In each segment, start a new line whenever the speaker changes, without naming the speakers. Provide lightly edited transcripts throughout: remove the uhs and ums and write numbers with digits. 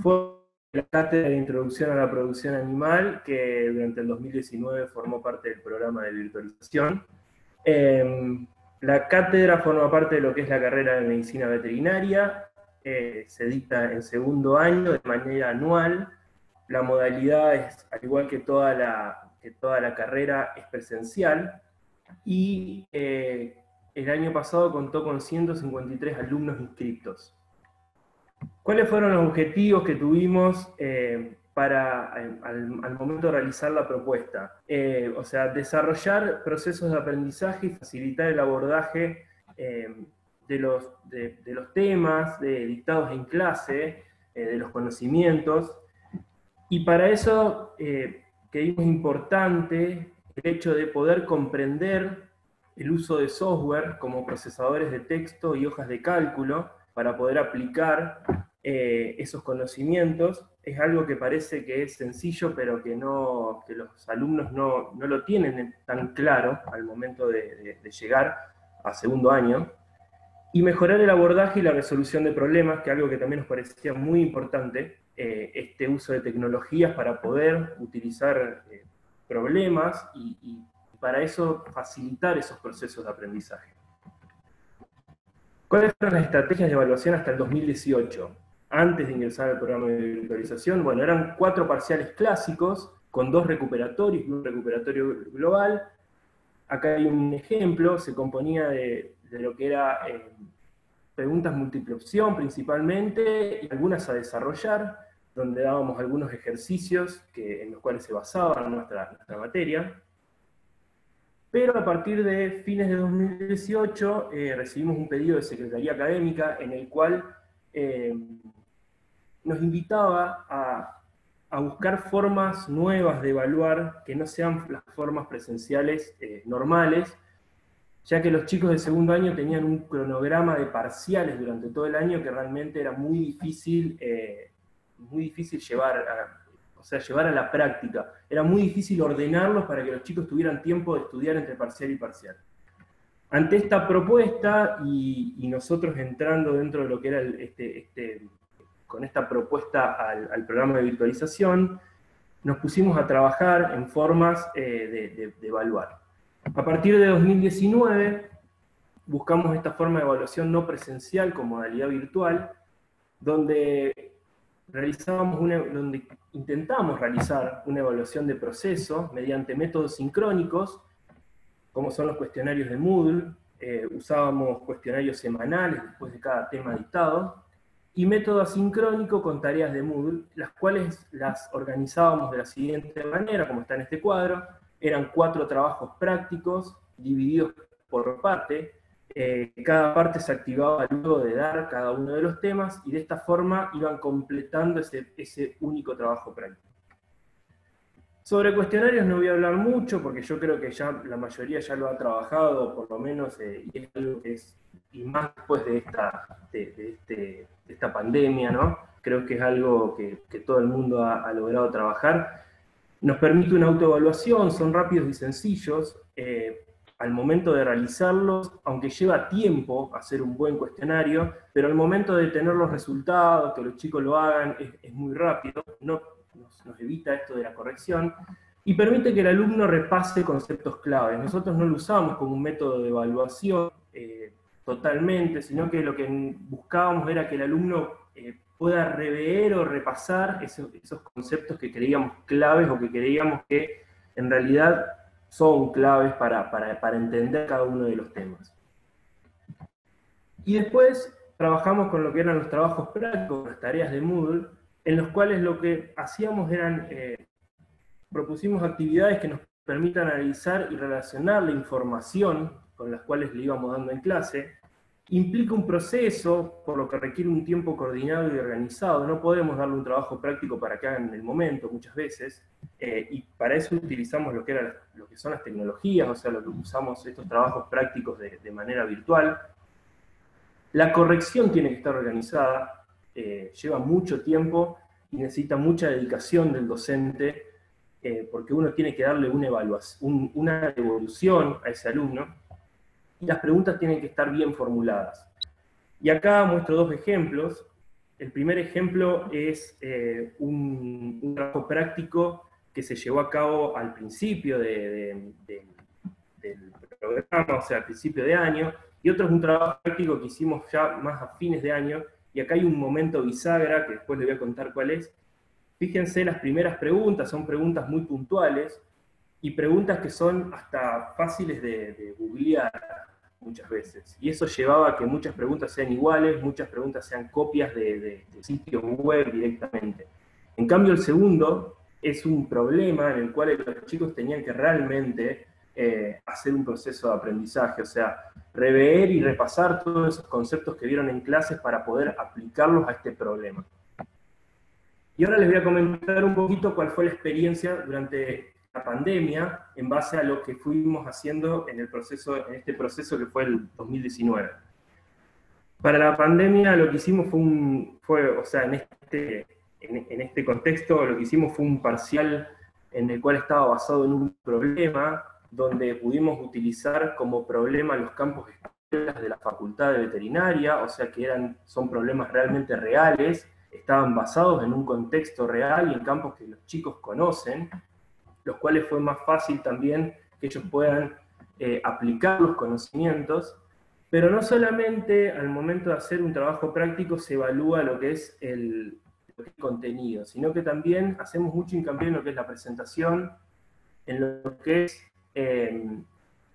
fue la cátedra de Introducción a la Producción Animal, que durante el 2019 formó parte del programa de virtualización. La cátedra forma parte de lo que es la carrera de Medicina Veterinaria, se dicta en segundo año de manera anual. La modalidad es, al igual que toda la carrera, es presencial, y el año pasado contó con 153 alumnos inscritos. ¿Cuáles fueron los objetivos que tuvimos al momento de realizar la propuesta? O sea, desarrollar procesos de aprendizaje y facilitar el abordaje de los temas dictados en clase, de los conocimientos, y para eso creímos importante el hecho de poder comprender el uso de software como procesadores de texto y hojas de cálculo para poder aplicar esos conocimientos. Es algo que parece que es sencillo, pero que los alumnos no lo tienen tan claro al momento de llegar a segundo año. Y mejorar el abordaje y la resolución de problemas, que es algo que también nos parecía muy importante, este uso de tecnologías para poder utilizar problemas y para eso facilitar esos procesos de aprendizaje. ¿Cuáles fueron las estrategias de evaluación hasta el 2018? Antes de ingresar al programa de virtualización, bueno, eran 4 parciales clásicos, con 2 recuperatorios y un recuperatorio global. Acá hay un ejemplo, se componía de lo que era preguntas múltiple opción principalmente, y algunas a desarrollar, donde dábamos algunos ejercicios en los cuales se basaba nuestra materia. Pero a partir de fines de 2018 recibimos un pedido de Secretaría Académica en el cual nos invitaba a buscar formas nuevas de evaluar que no sean las formas presenciales normales, ya que los chicos de segundo año tenían un cronograma de parciales durante todo el año que realmente era muy difícil llevar a la práctica. Era muy difícil ordenarlos para que los chicos tuvieran tiempo de estudiar entre parcial y parcial. Ante esta propuesta, y nosotros entrando dentro de lo que era con esta propuesta al programa de virtualización, nos pusimos a trabajar en formas de evaluar. A partir de 2019, buscamos esta forma de evaluación no presencial con modalidad virtual, donde intentamos realizar una evaluación de proceso mediante métodos sincrónicos, como son los cuestionarios de Moodle. Usábamos cuestionarios semanales después de cada tema dictado, y método asincrónico con tareas de Moodle, las cuales las organizábamos de la siguiente manera, como está en este cuadro. Eran 4 trabajos prácticos, divididos por parte. Cada parte se activaba luego de dar cada uno de los temas, y de esta forma iban completando ese único trabajo práctico. Sobre cuestionarios no voy a hablar mucho, porque yo creo que ya la mayoría ya lo ha trabajado, por lo menos, y es algo que es, y más después de esta pandemia, ¿no? Creo que es algo que todo el mundo ha logrado trabajar. Nos permite una autoevaluación, son rápidos y sencillos. Al momento de realizarlos, aunque lleva tiempo hacer un buen cuestionario, pero al momento de tener los resultados, que los chicos lo hagan, es muy rápido, nos evita esto de la corrección, y permite que el alumno repase conceptos claves. Nosotros no lo usamos como un método de evaluación totalmente, sino que lo que buscábamos era que el alumno pueda rever o repasar esos conceptos que creíamos claves, o que creíamos que en realidad son claves para entender cada uno de los temas. Y después trabajamos con lo que eran los trabajos prácticos, las tareas de Moodle, en los cuales lo que hacíamos eran, propusimos actividades que nos permitan analizar y relacionar la información con las cuales le íbamos dando en clase. Implica un proceso, por lo que requiere un tiempo coordinado y organizado. No podemos darle un trabajo práctico para que hagan en el momento, muchas veces, y para eso utilizamos lo que son las tecnologías, o sea, lo que usamos estos trabajos prácticos de manera virtual. La corrección tiene que estar organizada, lleva mucho tiempo y necesita mucha dedicación del docente, porque uno tiene que darle una evaluación, una devolución a ese alumno, y las preguntas tienen que estar bien formuladas. Y acá muestro 2 ejemplos. El primer ejemplo es un trabajo práctico que se llevó a cabo al principio del programa, o sea, al principio de año, y otro es un trabajo práctico que hicimos ya más a fines de año, y acá hay un momento bisagra, que después les voy a contar cuál es. Fíjense las primeras preguntas, son preguntas muy puntuales, y preguntas que son hasta fáciles de googlear muchas veces. Y eso llevaba a que muchas preguntas sean iguales, muchas preguntas sean copias de sitios web directamente. En cambio, el segundo es un problema en el cual los chicos tenían que realmente hacer un proceso de aprendizaje, o sea, rever y repasar todos esos conceptos que vieron en clases para poder aplicarlos a este problema. Y ahora les voy a comentar un poquito cuál fue la experiencia durante la pandemia en base a lo que fuimos haciendo en este proceso que fue el 2019. Para la pandemia lo que hicimos o sea, en este contexto lo que hicimos fue un parcial en el cual estaba basado en un problema donde pudimos utilizar como problema los campos escuelas de la Facultad de Veterinaria, o sea que son problemas realmente reales, estaban basados en un contexto real y en campos que los chicos conocen, los cuales fue más fácil también que ellos puedan aplicar los conocimientos, pero no solamente al momento de hacer un trabajo práctico se evalúa lo que es el contenido, sino que también hacemos mucho hincapié en lo que es la presentación, en lo que es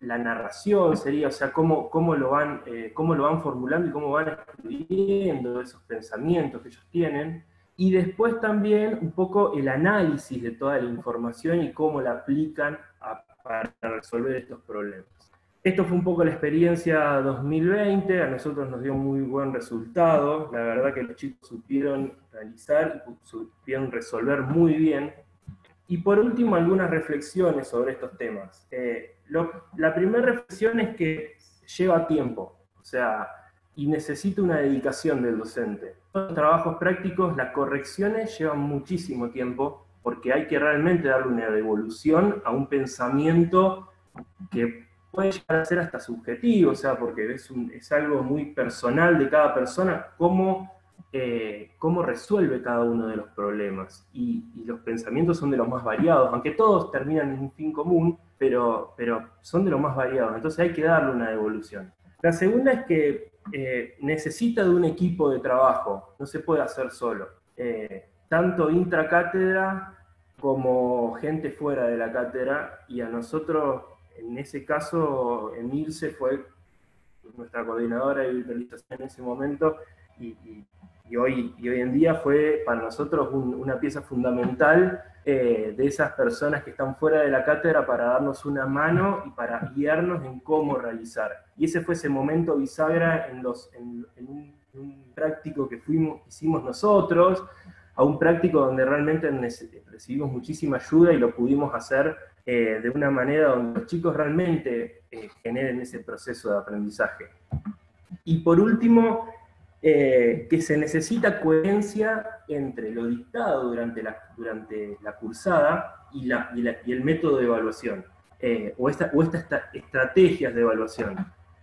la narración, sería, o sea, cómo lo van formulando y cómo van escribiendo esos pensamientos que ellos tienen, y después también un poco el análisis de toda la información y cómo la aplican para resolver estos problemas. Esto fue un poco la experiencia 2020, a nosotros nos dio muy buen resultado, la verdad que los chicos supieron realizar y supieron resolver muy bien. Y por último, algunas reflexiones sobre estos temas. La primera reflexión es que lleva tiempo, o sea, y necesita una dedicación del docente. Los trabajos prácticos, las correcciones llevan muchísimo tiempo, porque hay que realmente darle una devolución a un pensamiento que puede llegar a ser hasta subjetivo, o sea, porque es algo muy personal de cada persona, cómo resuelve cada uno de los problemas. Y los pensamientos son de los más variados, aunque todos terminan en un fin común, pero son de los más variados, entonces hay que darle una devolución. La segunda es que necesita de un equipo de trabajo, no se puede hacer solo. Tanto intracátedra como gente fuera de la cátedra, y a nosotros, en ese caso, Emilce fue nuestra coordinadora de virtualización en ese momento, y hoy en día fue para nosotros una pieza fundamental de esas personas que están fuera de la cátedra para darnos una mano y para guiarnos en cómo realizar. Y ese fue ese momento bisagra en un práctico que hicimos nosotros, a un práctico donde realmente recibimos muchísima ayuda y lo pudimos hacer de una manera donde los chicos realmente generen ese proceso de aprendizaje. Y por último, que se necesita coherencia entre lo dictado durante la cursada y el método de evaluación, o estas estrategias de evaluación.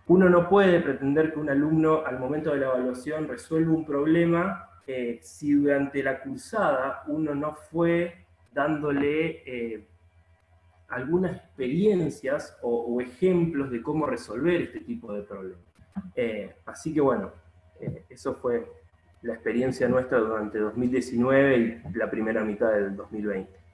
Uno no puede pretender que un alumno al momento de la evaluación resuelva un problema si durante la cursada uno no fue dándole algunas experiencias o ejemplos de cómo resolver este tipo de problemas. Así que bueno, eso fue la experiencia nuestra durante 2019 y la primera mitad del 2020.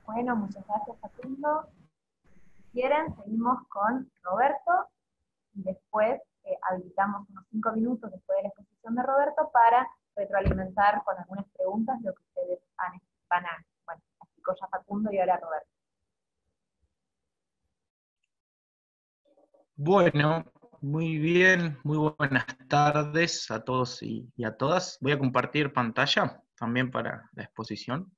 Bueno, muchas gracias, Facundo. Si quieren, seguimos con Roberto y después habilitamos unos 5 minutos después de la exposición de Roberto para retroalimentar con algunas preguntas lo que ustedes van a, bueno, explicó ya Facundo y ahora Roberto.
Bueno, muy bien, muy buenas tardes a todos y a todas. Voy a compartir pantalla también para la exposición.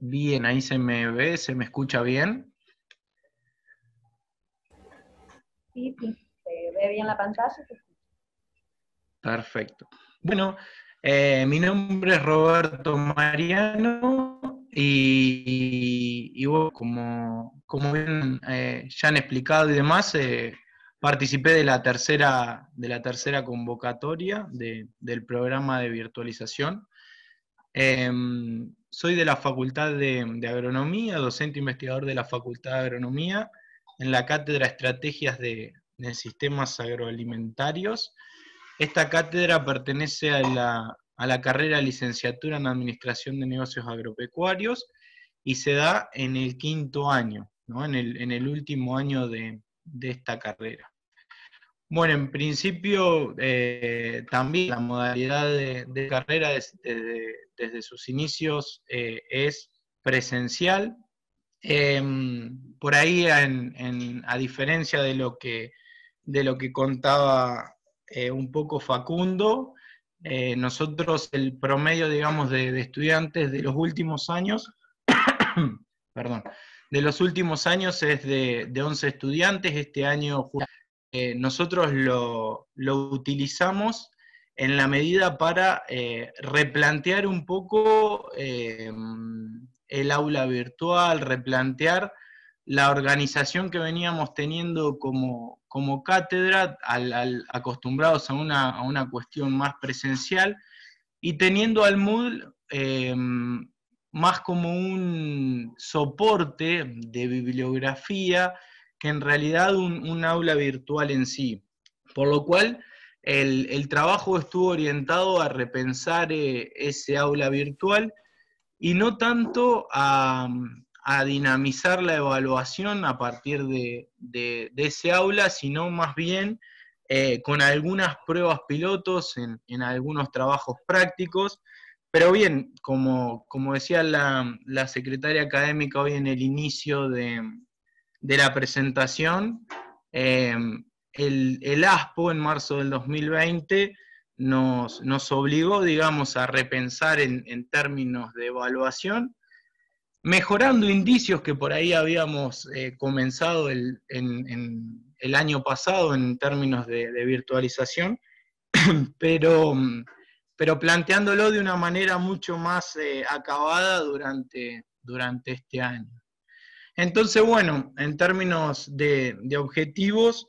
Bien, ahí se me ve, se me escucha bien.
Sí, se ve bien la pantalla.
Perfecto. Bueno, Mi nombre es Roberto Mariano y bueno, como bien ya han explicado y demás, participé de la tercera convocatoria del programa de virtualización. Soy de la Facultad de Agronomía, docente investigador de la Facultad de Agronomía, en la cátedra Estrategias de Sistemas Agroalimentarios. Esta cátedra pertenece a la carrera Licenciatura en Administración de Negocios Agropecuarios y se da en el 5º año, ¿no? en el último año de esta carrera. Bueno, en principio también la modalidad de carrera desde sus inicios es presencial. Por ahí, a diferencia de lo que contaba un poco Facundo, nosotros el promedio, digamos, de estudiantes de los últimos años, perdón, de los últimos años es de 11 estudiantes. Este año nosotros lo utilizamos en la medida para replantear un poco el aula virtual, replantear la organización que veníamos teniendo como cátedra, acostumbrados a una cuestión más presencial, y teniendo al Moodle más como un soporte de bibliografía que en realidad un aula virtual en sí. Por lo cual, el trabajo estuvo orientado a repensar ese aula virtual y no tanto a dinamizar la evaluación a partir de ese aula, sino más bien con algunas pruebas pilotos en algunos trabajos prácticos. Pero bien, como decía la secretaria académica hoy en el inicio de la presentación, el ASPO en marzo del 2020 nos obligó, digamos, a repensar en términos de evaluación, mejorando indicios que por ahí habíamos comenzado en el año pasado en términos de virtualización, pero planteándolo de una manera mucho más acabada durante este año. Entonces, bueno, en términos de objetivos,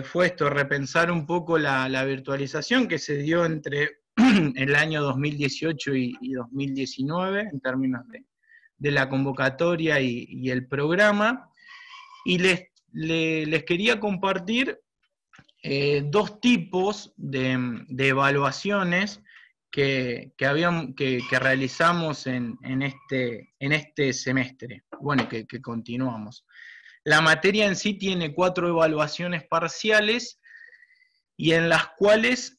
fue esto, repensar un poco la virtualización que se dio entre el año 2018 y 2019, en términos de la convocatoria y el programa, y les quería compartir dos tipos de evaluaciones que realizamos en este semestre, bueno, que continuamos. La materia en sí tiene 4 evaluaciones parciales y en las cuales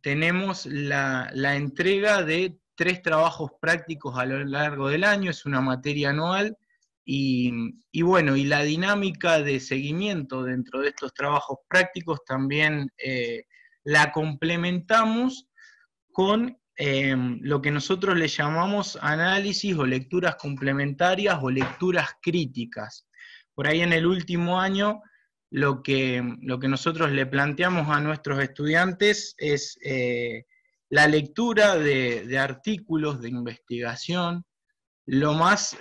tenemos la entrega de 3 trabajos prácticos a lo largo del año. Es una materia anual y bueno, y la dinámica de seguimiento dentro de estos trabajos prácticos también la complementamos con lo que nosotros le llamamos análisis o lecturas complementarias o lecturas críticas. Por ahí en el último año lo que nosotros le planteamos a nuestros estudiantes es la lectura de artículos de investigación lo más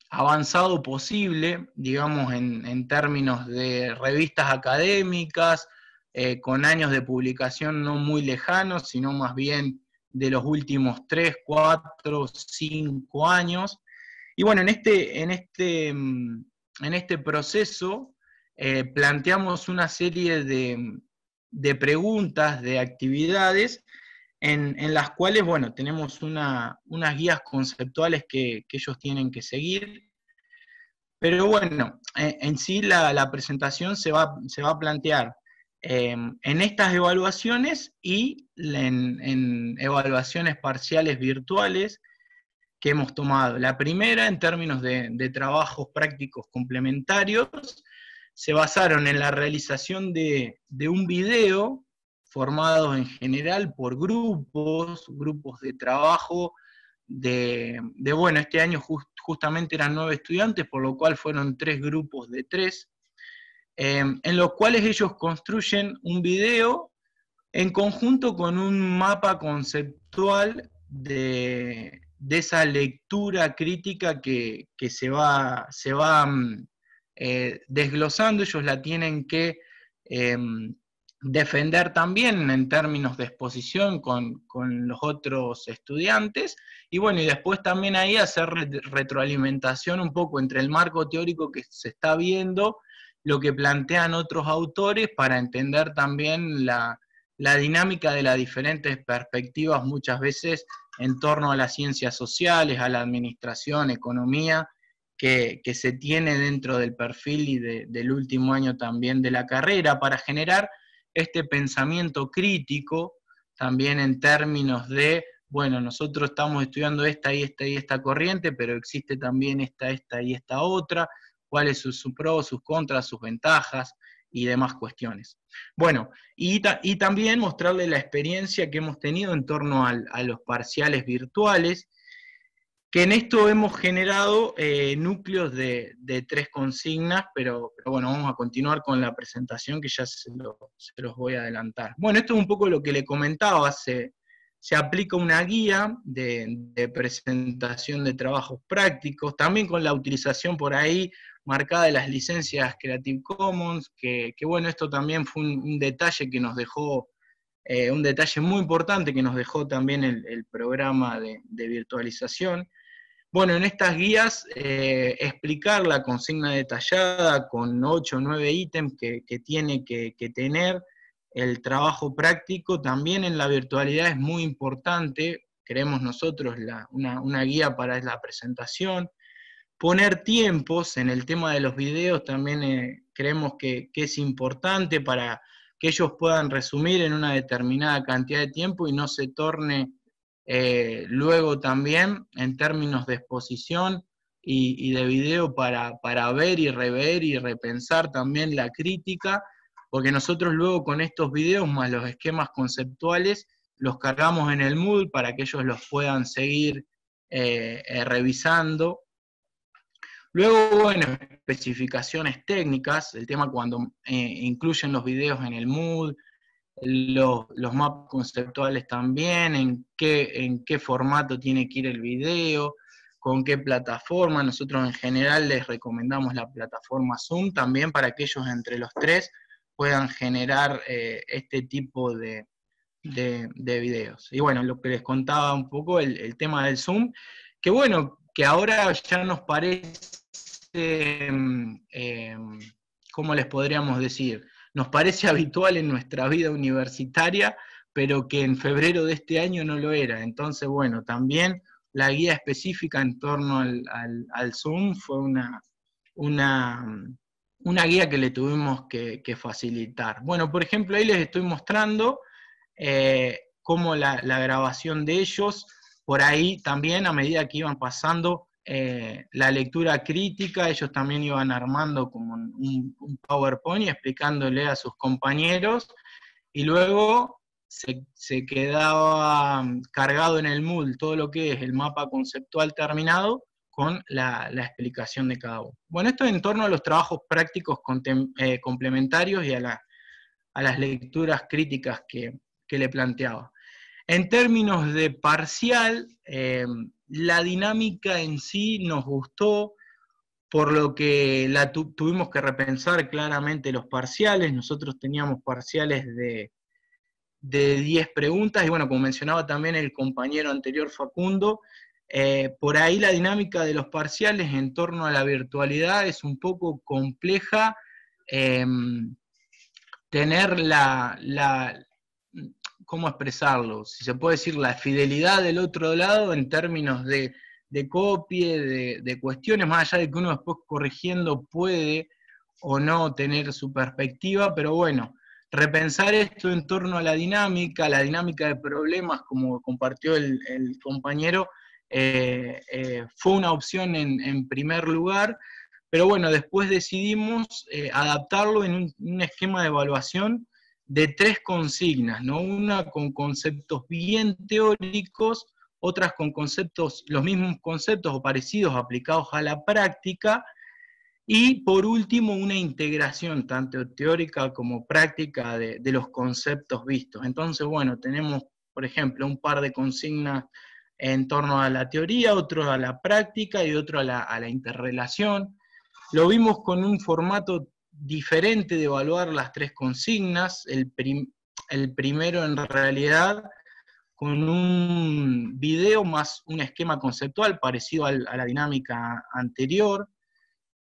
avanzado posible, digamos, en términos de revistas académicas, con años de publicación no muy lejanos, sino más bien de los últimos 3, 4, 5 años. Y bueno, en este proceso planteamos una serie de preguntas, de actividades, en las cuales, bueno, tenemos unas guías conceptuales que ellos tienen que seguir. Pero bueno, en sí la presentación se va a plantear en estas evaluaciones y en evaluaciones parciales virtuales que hemos tomado. La primera, en términos de trabajos prácticos complementarios, se basaron en la realización de un video formados en general por grupos de trabajo bueno, este año justamente eran 9 estudiantes, por lo cual fueron 3 grupos de 3, en los cuales ellos construyen un video en conjunto con un mapa conceptual de esa lectura crítica que se va desglosando. Ellos la tienen que defender también en términos de exposición con los otros estudiantes, y bueno, y después también ahí hacer retroalimentación un poco entre el marco teórico que se está viendo, lo que plantean otros autores, para entender también la dinámica de las diferentes perspectivas, muchas veces en torno a las ciencias sociales, a la administración, economía, que se tiene dentro del perfil y del último año también de la carrera, para generar este pensamiento crítico, también en términos de, bueno, nosotros estamos estudiando esta y esta y esta corriente, pero existe también esta y esta otra, cuáles son sus pros, sus contras, sus ventajas y demás cuestiones. Bueno, y también mostrarle la experiencia que hemos tenido en torno a los parciales virtuales, que en esto hemos generado núcleos de 3 consignas, pero bueno, vamos a continuar con la presentación, que ya se los voy a adelantar. Bueno, esto es un poco lo que le comentaba, se aplica una guía de presentación de trabajos prácticos, también con la utilización por ahí marcada de las licencias Creative Commons, que bueno, esto también fue un detalle que nos dejó, un detalle muy importante que nos dejó también el programa de virtualización. Bueno, en estas guías explicar la consigna detallada con 8 o 9 ítems que tiene que tener el trabajo práctico. También en la virtualidad es muy importante, creemos nosotros, una guía para la presentación. Poner tiempos en el tema de los videos también creemos que es importante para que ellos puedan resumir en una determinada cantidad de tiempo y no se torne luego también en términos de exposición y de video para ver y rever y repensar también la crítica, porque nosotros luego con estos videos más los esquemas conceptuales los cargamos en el Moodle para que ellos los puedan seguir revisando. Luego, bueno, especificaciones técnicas, el tema cuando incluyen los videos en el Moodle, los mapas conceptuales también, en qué formato tiene que ir el video, con qué plataforma. Nosotros en general les recomendamos la plataforma Zoom también para que ellos entre los 3 puedan generar este tipo de videos. Y bueno, lo que les contaba un poco, el tema del Zoom, que bueno, que ahora ya nos parece, ¿cómo les podríamos decir? Nos parece habitual en nuestra vida universitaria, pero que en febrero de este año no lo era. Entonces, bueno, también la guía específica en torno al Zoom fue una guía que le tuvimos que facilitar. Bueno, por ejemplo, ahí les estoy mostrando cómo la grabación de ellos, por ahí también a medida que iban pasando la lectura crítica, ellos también iban armando como un PowerPoint y explicándole a sus compañeros, y luego se quedaba cargado en el Moodle todo lo que es el mapa conceptual terminado con la explicación de cada uno. Bueno, esto en torno a los trabajos prácticos complementarios y a las lecturas críticas que le planteaba. En términos de parcial, la dinámica en sí nos gustó, por lo que tuvimos que repensar claramente los parciales. Nosotros teníamos parciales de 10 preguntas, y bueno, como mencionaba también el compañero anterior Facundo, por ahí la dinámica de los parciales en torno a la virtualidad es un poco compleja, tener ¿cómo expresarlo? Si se puede decir, la fidelidad del otro lado en términos de copia, de cuestiones, más allá de que uno después corrigiendo puede o no tener su perspectiva, pero bueno, repensar esto en torno a la dinámica de problemas, como compartió el compañero, fue una opción en primer lugar, pero bueno, después decidimos adaptarlo en un esquema de evaluación de 3 consignas, ¿no? Una con conceptos bien teóricos, otras con conceptos, los mismos conceptos o parecidos aplicados a la práctica, Y por último, una integración tanto teórica como práctica de los conceptos vistos. Entonces, bueno, tenemos, por ejemplo, un par de consignas en torno a la teoría, otro a la práctica y otro a la interrelación. Lo vimos con un formato diferente de evaluar las tres consignas. El primero, en realidad, con un video más un esquema conceptual parecido a la dinámica anterior,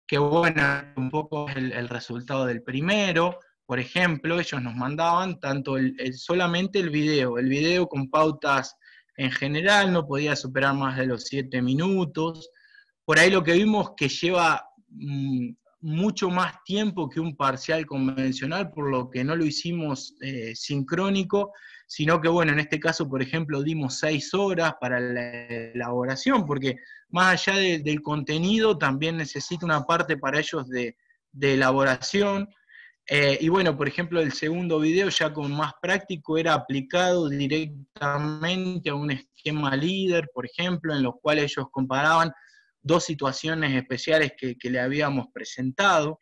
que bueno, un poco es el resultado del primero. Por ejemplo, ellos nos mandaban tanto solamente el video con pautas en general, no podía superar más de los 7 minutos. Por ahí lo que vimos que lleva mucho más tiempo que un parcial convencional, por lo que no lo hicimos sincrónico, sino que bueno, en este caso, por ejemplo, dimos 6 horas para la elaboración, porque más allá del contenido, también necesita una parte para ellos de elaboración. Y bueno, por ejemplo, el segundo video, ya con más práctico, era aplicado directamente a un esquema líder, por ejemplo, en los cuales ellos comparaban dos situaciones especiales que le habíamos presentado.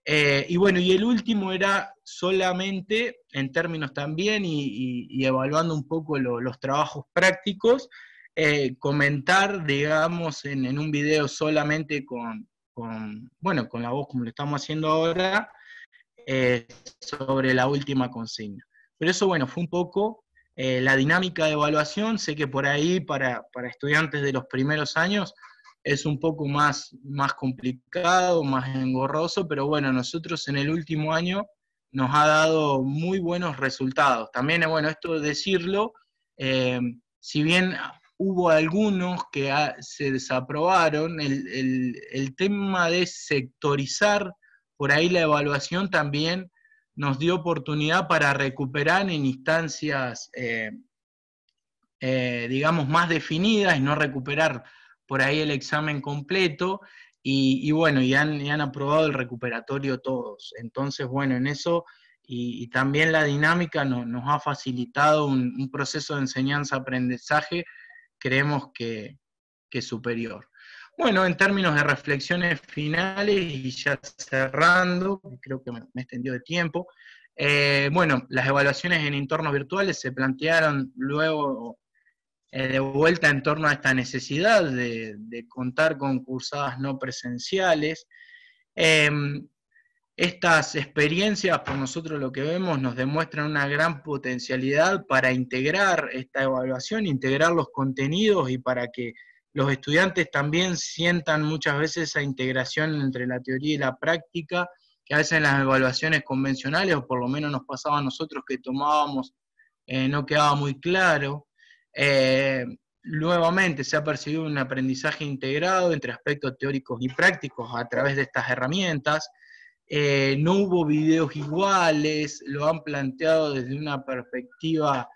Y bueno, y el último era solamente, en términos también, y evaluando un poco los trabajos prácticos, comentar, digamos, en un video solamente bueno, con la voz como lo estamos haciendo ahora, sobre la última consigna. Pero eso, bueno, fue un poco la dinámica de evaluación. Sé que por ahí, para estudiantes de los primeros años, es un poco más complicado, más engorroso, pero bueno, nosotros en el último año nos ha dado muy buenos resultados. También es bueno esto de decirlo, si bien hubo algunos que se desaprobaron, el tema de sectorizar por ahí la evaluación también nos dio oportunidad para recuperar en instancias, digamos, más definidas y no recuperar por ahí el examen completo, y bueno, y han aprobado el recuperatorio todos. Entonces, bueno, en eso, y también la dinámica nos ha facilitado un proceso de enseñanza-aprendizaje, creemos que superior. Bueno, en términos de reflexiones finales, y ya cerrando, creo que me extendió de tiempo, bueno, las evaluaciones en entornos virtuales se plantearon luego de vuelta en torno a esta necesidad de contar con cursadas no presenciales. Eh, Estas experiencias, por nosotros lo que vemos, nos demuestran una gran potencialidad para integrar esta evaluación, integrar los contenidos, y para que los estudiantes también sientan muchas veces esa integración entre la teoría y la práctica, que a veces en las evaluaciones convencionales, o por lo menos nos pasaba a nosotros que tomábamos, no quedaba muy claro. Eh, Nuevamente se ha percibido un aprendizaje integrado entre aspectos teóricos y prácticos a través de estas herramientas. No hubo videos iguales, lo han planteado desde una perspectiva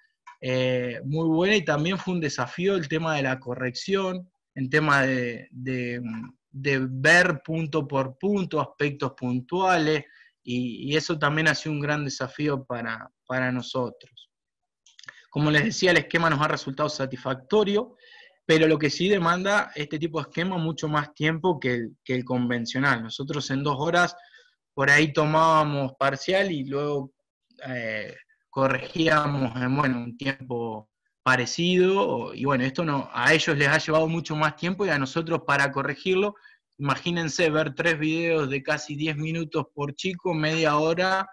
muy buena, y también fue un desafío el tema de la corrección, en tema de ver punto por punto aspectos puntuales, y eso también ha sido un gran desafío para nosotros. Como les decía, el esquema nos ha resultado satisfactorio, pero lo que sí demanda este tipo de esquema mucho más tiempo que el convencional. Nosotros en 2 horas por ahí tomábamos parcial y luego corregíamos en, bueno, un tiempo parecido, y bueno, esto a ellos les ha llevado mucho más tiempo, y a nosotros para corregirlo, imagínense ver 3 videos de casi 10 minutos por chico, media hora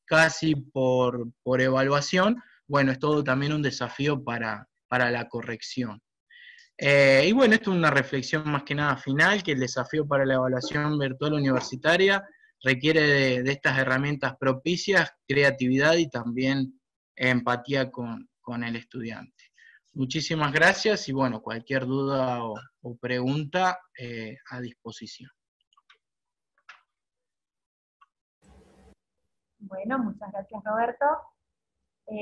casi por evaluación. Bueno, es todo también un desafío para la corrección. Y bueno, esto es una reflexión más que nada final, que el desafío para la evaluación virtual universitaria requiere de estas herramientas propicias, creatividad y también empatía con el estudiante. Muchísimas gracias, y bueno, cualquier duda o pregunta a disposición.
Bueno, muchas gracias, Roberto.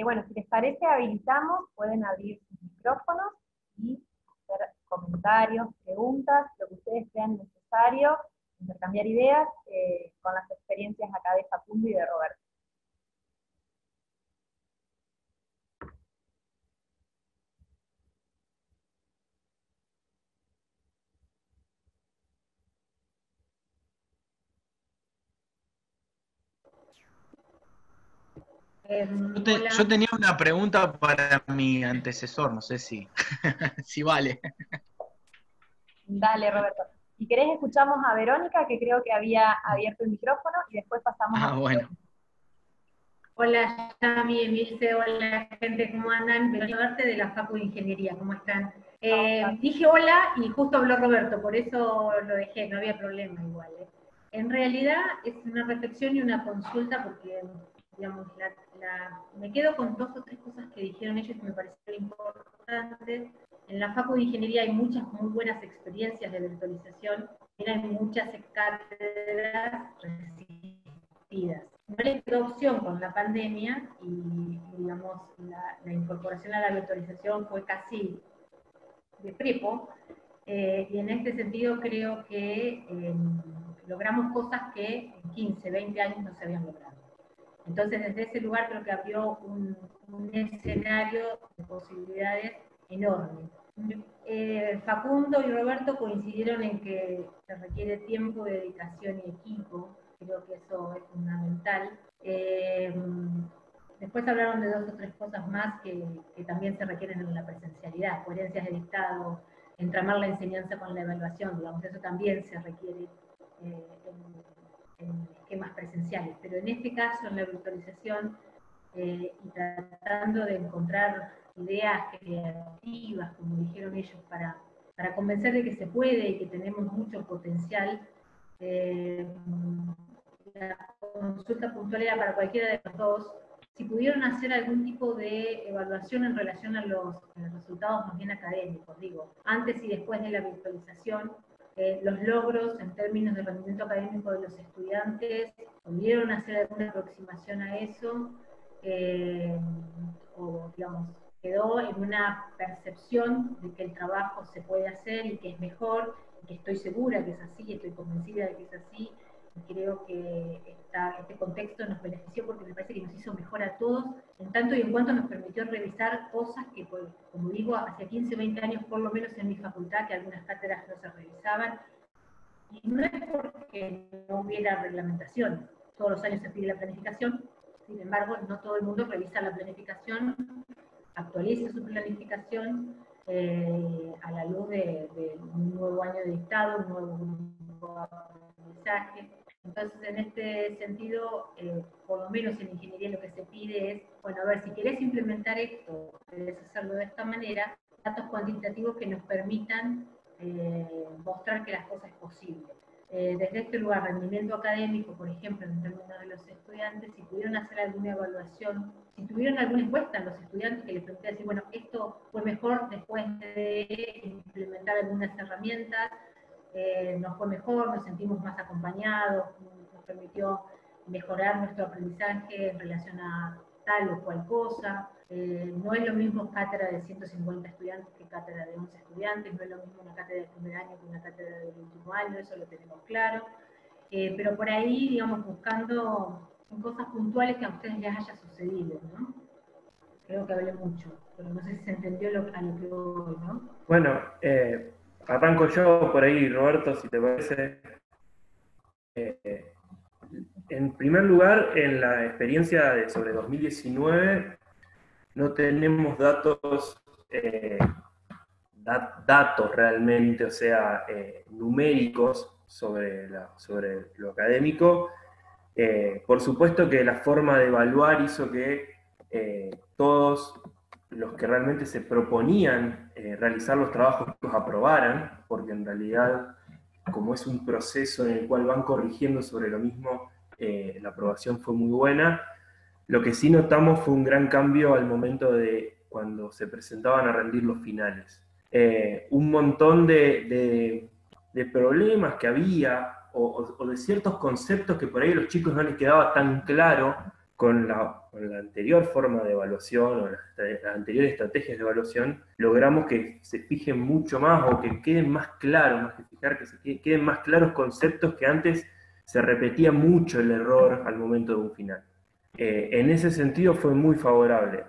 Bueno, si les parece, habilitamos, pueden abrir sus micrófonos y hacer comentarios, preguntas, lo que ustedes crean necesario, intercambiar ideas con las experiencias acá de Facundo y de Roberto.
Hola.
Yo tenía una pregunta para mi antecesor, no sé si, si vale.
Dale, Roberto. Si querés, escuchamos a Verónica, que creo que había abierto el micrófono, y después pasamos a...
Bueno.
Hola, Yami, Emilce, hola, gente, ¿cómo andan? Verónica Verte de la Facu de Ingeniería, ¿cómo están? Dije hola y justo habló Roberto, por eso lo dejé, no había problema igual. En realidad es una reflexión y una consulta porque, digamos, me quedo con 2 o 3 cosas que dijeron ellos que me parecieron importantes. En la Facu de Ingeniería hay muchas muy buenas experiencias de virtualización, y hay muchas cátedras resistidas. No les quedó opción con la pandemia y, digamos, la incorporación a la virtualización fue casi de prepo, y en este sentido creo que logramos cosas que en 15, 20 años no se habían logrado. Entonces, desde ese lugar creo que abrió un escenario de posibilidades enorme. Facundo y Roberto coincidieron en que se requiere tiempo, dedicación y equipo. Creo que eso es fundamental. Después hablaron de 2 o 3 cosas más que también se requieren en la presencialidad, coherencias de dictado, entramar la enseñanza con la evaluación, digamos, eso también se requiere en esquemas presenciales. Pero en este caso, en la virtualización, y tratando de encontrar ideas creativas, como dijeron ellos, para convencer de que se puede y que tenemos mucho potencial, la consulta puntual era para cualquiera de los dos, si pudieron hacer algún tipo de evaluación en relación a los resultados más bien académicos, digo, antes y después de la virtualización, los logros en términos de rendimiento académico de los estudiantes, ¿pudieron hacer alguna aproximación a eso? O digamos, quedó en una percepción de que el trabajo se puede hacer y que es mejor, y que estoy segura que es así, estoy convencida de que es así, y creo que este contexto nos benefició porque me parece que nos hizo mejor a todos, en tanto y en cuanto nos permitió revisar cosas que, pues, como digo, hace 15 o 20 años, por lo menos en mi facultad, que algunas cátedras no se revisaban, y no es porque no hubiera reglamentación, todos los años se pide la planificación, sin embargo, no todo el mundo revisa la planificación, actualiza su planificación a la luz de un nuevo año de dictado, un nuevo aprendizaje. Entonces, en este sentido, por lo menos en ingeniería lo que se pide es, bueno, a ver, si querés implementar esto, querés hacerlo de esta manera, datos cuantitativos que nos permitan mostrar que las cosas es posible. Desde este lugar, rendimiento académico, por ejemplo, en términos de los estudiantes, si pudieron hacer alguna evaluación, si tuvieron alguna encuesta en los estudiantes que les permitiera decir, bueno, esto fue mejor después de implementar algunas herramientas, nos fue mejor, nos sentimos más acompañados, nos permitió mejorar nuestro aprendizaje en relación a tal o cual cosa. No es lo mismo cátedra de 150 estudiantes que cátedra de 11 estudiantes, no es lo mismo una cátedra del primer año que una cátedra del último año, eso lo tenemos claro. Pero por ahí, digamos, buscando cosas puntuales que a ustedes les haya sucedido, ¿no? Creo que hablé mucho, pero no sé si se entendió a lo que voy, ¿no?
Bueno, arranco yo por ahí, Roberto, si te parece. En primer lugar, en la experiencia sobre 2019, no tenemos datos, datos realmente, o sea, numéricos sobre lo académico. Por supuesto que la forma de evaluar hizo que todos los que realmente se proponían realizar los trabajos los aprobaran, porque en realidad, como es un proceso en el cual van corrigiendo sobre lo mismo, la aprobación fue muy buena. Lo que sí notamos fue un gran cambio al momento de cuando se presentaban a rendir los finales. Un montón de problemas que había, o de ciertos conceptos que por ahí a los chicos no les quedaba tan claro con la anterior forma de evaluación o las anteriores estrategias de evaluación, logramos que se fijen mucho más o que queden más claros, más que fijar, que se queden más claros conceptos que antes se repetía mucho el error al momento de un final. En ese sentido fue muy favorable.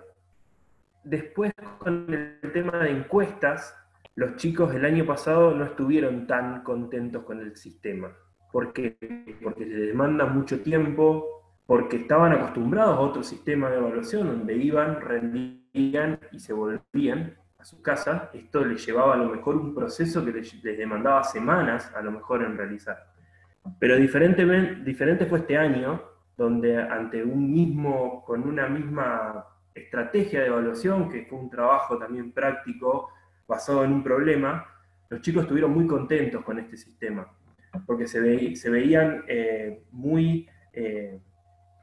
Después, con el tema de encuestas, los chicos del año pasado no estuvieron tan contentos con el sistema. ¿Por qué? Porque les demanda mucho tiempo, porque estaban acostumbrados a otro sistema de evaluación donde iban, rendían y se volvían a su casa. Esto les llevaba a lo mejor un proceso que les demandaba semanas a lo mejor en realizar. Pero diferente fue este año, donde con una misma estrategia de evaluación, que fue un trabajo también práctico basado en un problema, los chicos estuvieron muy contentos con este sistema, porque se veían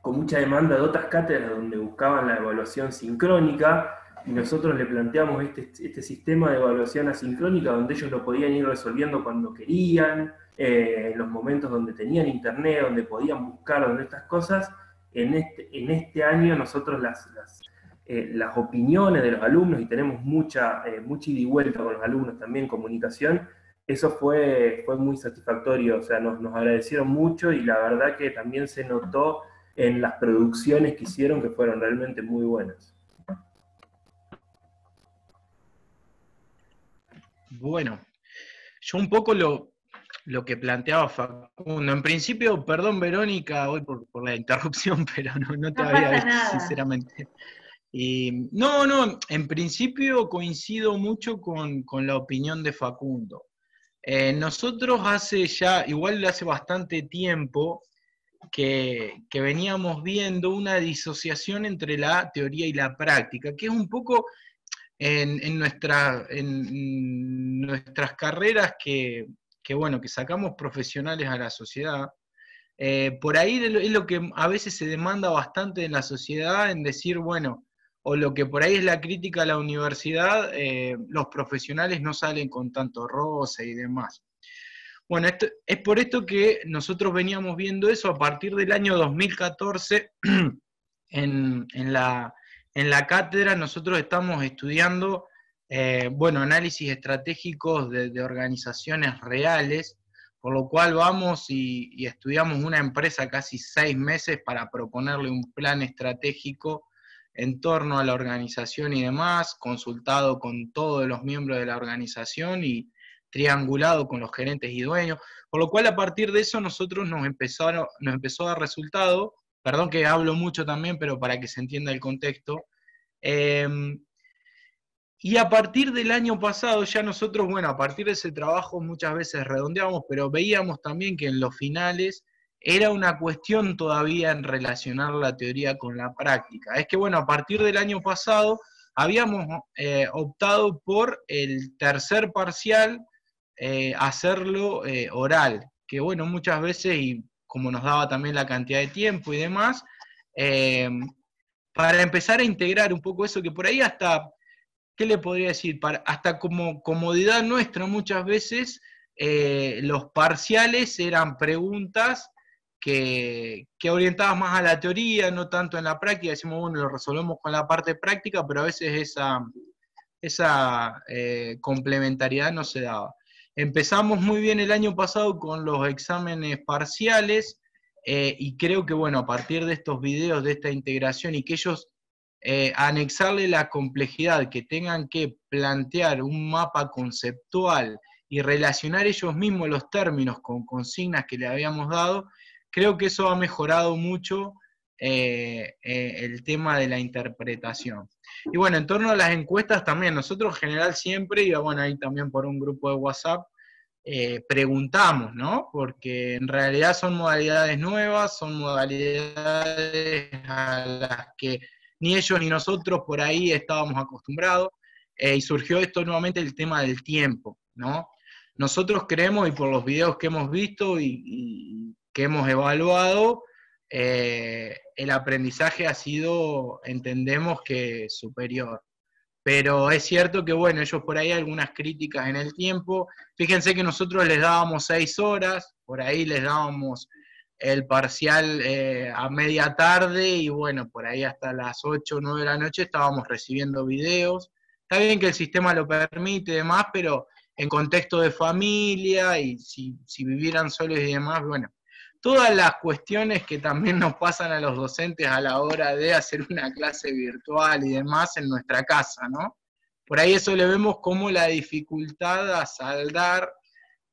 con mucha demanda de otras cátedras donde buscaban la evaluación sincrónica, y nosotros le planteamos este sistema de evaluación asincrónica donde ellos lo podían ir resolviendo cuando querían, en los momentos donde tenían internet, donde podían buscar, donde estas cosas. En este año nosotros las opiniones de los alumnos, y tenemos mucha ida y vuelta con los alumnos también, comunicación, eso fue muy satisfactorio, o sea, nos agradecieron mucho, y la verdad que también se notó en las producciones que hicieron, que fueron realmente muy buenas.
Bueno, yo un poco lo que planteaba Facundo. En principio, perdón Verónica, hoy por la interrupción, pero no te había visto,
nada.
sinceramente. No, en principio coincido mucho con la opinión de Facundo. Nosotros igual hace bastante tiempo, que veníamos viendo una disociación entre la teoría y la práctica, que es un poco en nuestras carreras que sacamos profesionales a la sociedad. Por ahí es lo que a veces se demanda bastante en la sociedad, en decir, bueno, o lo que por ahí es la crítica a la universidad, los profesionales no salen con tanto roce y demás. Bueno, es por esto que nosotros veníamos viendo eso a partir del año 2014. En la cátedra nosotros estamos estudiando análisis estratégicos de organizaciones reales, por lo cual vamos y estudiamos una empresa casi 6 meses para proponerle un plan estratégico en torno a la organización y demás, consultado con todos los miembros de la organización y triangulado con los gerentes y dueños, por lo cual a partir de eso nosotros nos empezó a dar resultado. Perdón que hablo mucho también, pero para que se entienda el contexto. Y a partir del año pasado ya nosotros, a partir de ese trabajo muchas veces redondeábamos, pero veíamos también que en los finales era una cuestión todavía en relacionar la teoría con la práctica. Es que a partir del año pasado habíamos optado por el tercer parcial, hacerlo oral, que muchas veces, y como nos daba también la cantidad de tiempo y demás, para empezar a integrar un poco eso, que por ahí hasta, ¿qué le podría decir? Hasta como comodidad nuestra muchas veces, los parciales eran preguntas que orientadas más a la teoría, no tanto en la práctica. Decimos, lo resolvemos con la parte práctica, pero a veces esa complementariedad no se daba. Empezamos muy bien el año pasado con los exámenes parciales, y creo que a partir de estos videos, de esta integración, y que ellos anexarle la complejidad, que tengan que plantear un mapa conceptual y relacionar ellos mismos los términos con consignas que le habíamos dado, creo que eso ha mejorado mucho el tema de la interpretación. Y en torno a las encuestas también, nosotros en general siempre, y ahí también por un grupo de WhatsApp, preguntamos, ¿no? Porque en realidad son modalidades nuevas, son modalidades a las que ni ellos ni nosotros por ahí estábamos acostumbrados, y surgió esto nuevamente, el tema del tiempo, ¿no? Nosotros creemos, y por los videos que hemos visto y que hemos evaluado, el aprendizaje ha sido, entendemos que superior. Pero es cierto que, ellos por ahí algunas críticas en el tiempo. Fíjense que nosotros les dábamos 6 horas, por ahí les dábamos el parcial a media tarde, y por ahí hasta las 8 o 9 de la noche estábamos recibiendo videos. Está bien que el sistema lo permite y demás, pero en contexto de familia, y si vivieran solos y demás, todas las cuestiones que también nos pasan a los docentes a la hora de hacer una clase virtual y demás en nuestra casa, ¿no? Por ahí eso le vemos como la dificultad a saldar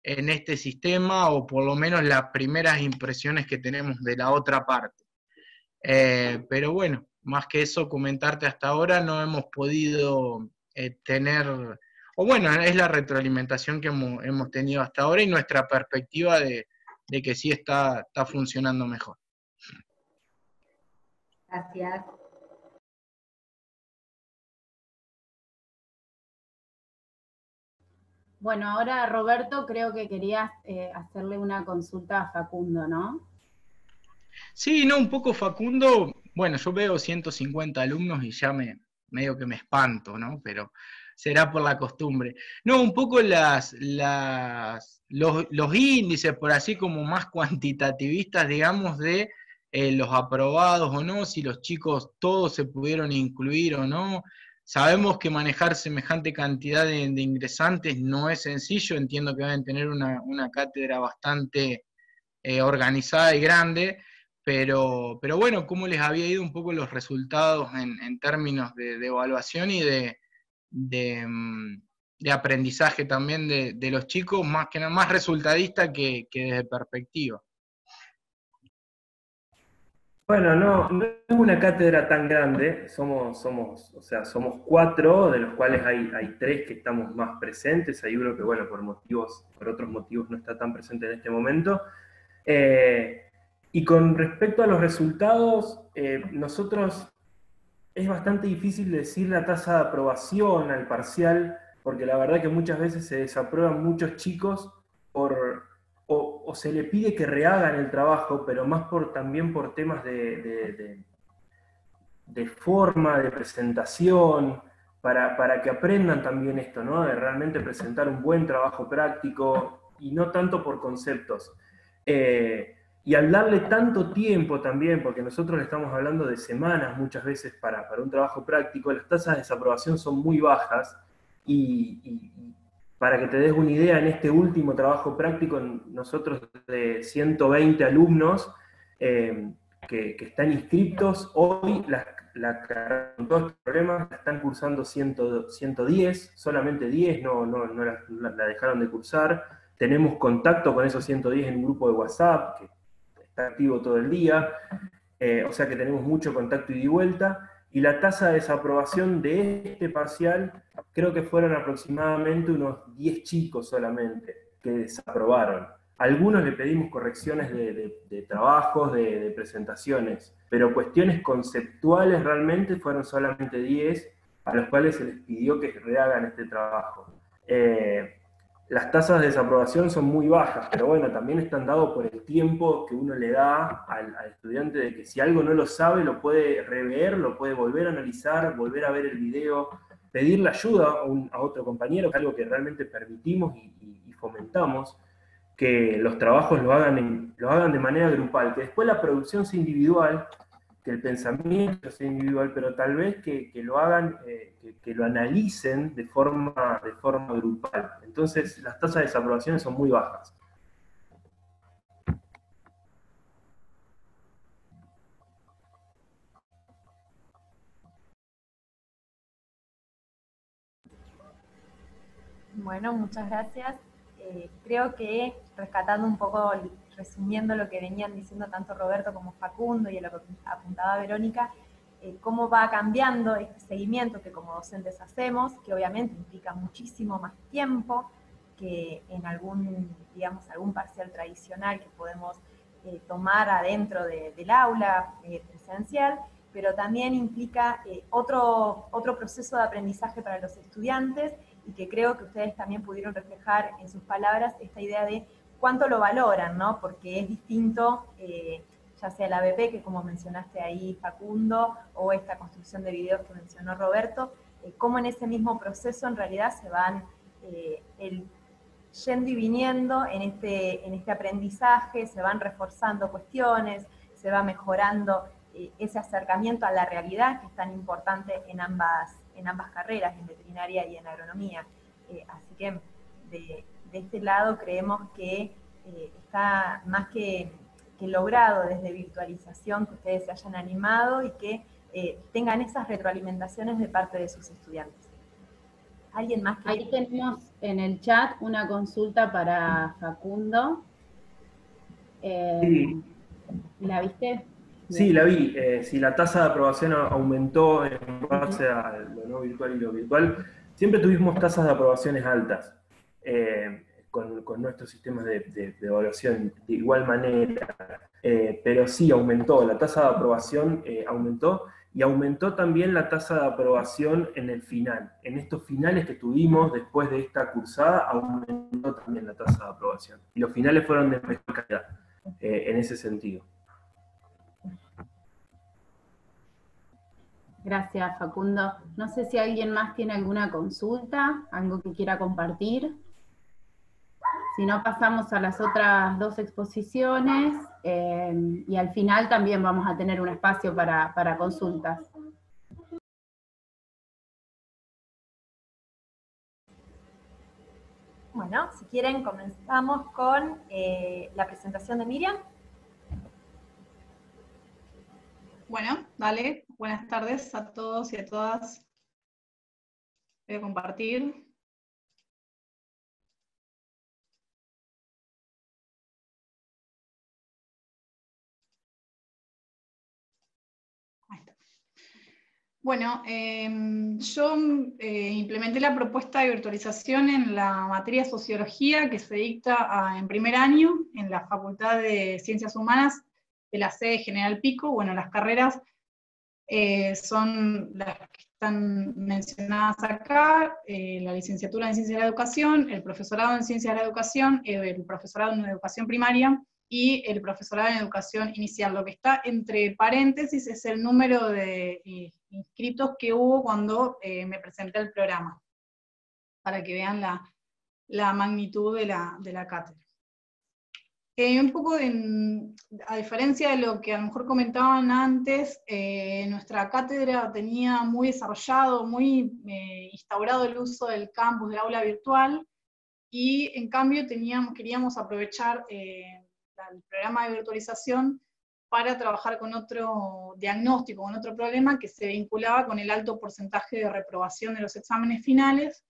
en este sistema, o por lo menos las primeras impresiones que tenemos de la otra parte. Pero bueno, más que eso, comentarte hasta ahora, no hemos podido tener, o bueno, es la retroalimentación que hemos tenido hasta ahora y nuestra perspectiva de que sí está funcionando mejor.
Gracias.
Bueno, ahora Roberto, creo que querías hacerle una consulta a Facundo, ¿no?
Sí, no, un poco Facundo, bueno, yo veo 150 alumnos y ya medio que me espanto, ¿no? Pero será por la costumbre. No, un poco los índices, por así como más cuantitativistas, digamos, de los aprobados o no, si los chicos todos se pudieron incluir o no. Sabemos que manejar semejante cantidad de ingresantes no es sencillo, entiendo que deben tener una cátedra bastante organizada y grande, pero bueno, ¿cómo les había ido un poco los resultados en términos de evaluación y de aprendizaje también de los chicos, más que nada, más resultadista que desde perspectiva?
Bueno, no es una cátedra tan grande, o sea, somos 4, de los cuales hay 3 que estamos más presentes, hay uno que, bueno, por otros motivos no está tan presente en este momento. Y con respecto a los resultados, nosotros es bastante difícil decir la tasa de aprobación al parcial, porque la verdad que muchas veces se desaprueban muchos chicos o se le pide que rehagan el trabajo, pero más también por temas de forma, de presentación, para que aprendan también esto, ¿no? De realmente presentar un buen trabajo práctico y no tanto por conceptos. Y al darle tanto tiempo también, porque nosotros le estamos hablando de semanas muchas veces para un trabajo práctico, las tasas de desaprobación son muy bajas y para que te des una idea, en este último trabajo práctico, nosotros de 120 alumnos que están inscriptos, hoy con todos estos problemas la están cursando 110, solamente 10 no la dejaron de cursar. Tenemos contacto con esos 110 en un grupo de WhatsApp, que está activo todo el día, o sea que tenemos mucho contacto ida y vuelta, y la tasa de desaprobación de este parcial, creo que fueron aproximadamente unos 10 chicos solamente que desaprobaron. A algunos le pedimos correcciones de trabajos, de presentaciones, pero cuestiones conceptuales realmente fueron solamente 10 a los cuales se les pidió que rehagan este trabajo. Las tasas de desaprobación son muy bajas, pero bueno, también están dados por el tiempo que uno le da al estudiante de que si algo no lo sabe, lo puede rever, lo puede volver a analizar, volver a ver el video, pedirle ayuda a otro compañero, que es algo que realmente permitimos y fomentamos, que los trabajos lo hagan de manera grupal, que después la producción sea individual, que el pensamiento sea individual, pero tal vez que lo hagan, que lo analicen de forma grupal. Entonces las tasas de desaprobación son muy bajas.
Bueno, muchas gracias. Creo que rescatando un poco, resumiendo lo que venían diciendo tanto Roberto como Facundo y a lo que apuntaba Verónica, cómo va cambiando este seguimiento que como docentes hacemos, que obviamente implica muchísimo más tiempo que en algún parcial tradicional que podemos tomar adentro del aula presencial, pero también implica otro proceso de aprendizaje para los estudiantes y que creo que ustedes también pudieron reflejar en sus palabras esta idea de cuánto lo valoran, ¿no? Porque es distinto, ya sea la ABP, que como mencionaste ahí Facundo, o esta construcción de videos que mencionó Roberto, cómo en ese mismo proceso en realidad se van yendo y viniendo en este aprendizaje, se van reforzando cuestiones, se va mejorando ese acercamiento a la realidad que es tan importante en ambas carreras, en veterinaria y en agronomía. Así que de este lado creemos que está más que logrado desde virtualización, que ustedes se hayan animado y que tengan esas retroalimentaciones de parte de sus estudiantes. ¿Alguien más que...
Ahí tenemos en el chat una consulta para Facundo.
Sí.
¿La viste?
Sí, la vi. Si la tasa de aprobación aumentó en base a lo no virtual y lo virtual, siempre tuvimos tasas de aprobaciones altas con nuestros sistemas de evaluación de igual manera. Pero sí, aumentó, la tasa de aprobación aumentó, y aumentó también la tasa de aprobación en el final. En estos finales que tuvimos después de esta cursada, aumentó también la tasa de aprobación. Y los finales fueron de mejor calidad en ese sentido.
Gracias, Facundo. No sé si alguien más tiene alguna consulta, algo que quiera compartir. Si no, pasamos a las otras dos exposiciones y al final también vamos a tener un espacio para consultas.
Bueno, si quieren comenzamos con la presentación de Miriam.
Bueno, dale. Buenas tardes a todos y a todas. Voy a compartir. Ahí está. Bueno, yo implementé la propuesta de virtualización en la materia Sociología que se dicta en primer año en la Facultad de Ciencias Humanas de la sede General Pico. Bueno, las carreras son las que están mencionadas acá, la licenciatura en Ciencias de la Educación, el profesorado en Ciencias de la Educación, el profesorado en Educación Primaria y el profesorado en Educación Inicial. Lo que está entre paréntesis es el número de inscritos que hubo cuando me presenté el programa, para que vean la magnitud de la cátedra. Un poco a diferencia de lo que a lo mejor comentaban antes, nuestra cátedra tenía muy desarrollado, muy instaurado el uso del campus, del aula virtual, y en cambio queríamos aprovechar el programa de virtualización para trabajar con otro diagnóstico, con otro problema que se vinculaba con el alto porcentaje de reprobación de los exámenes finales,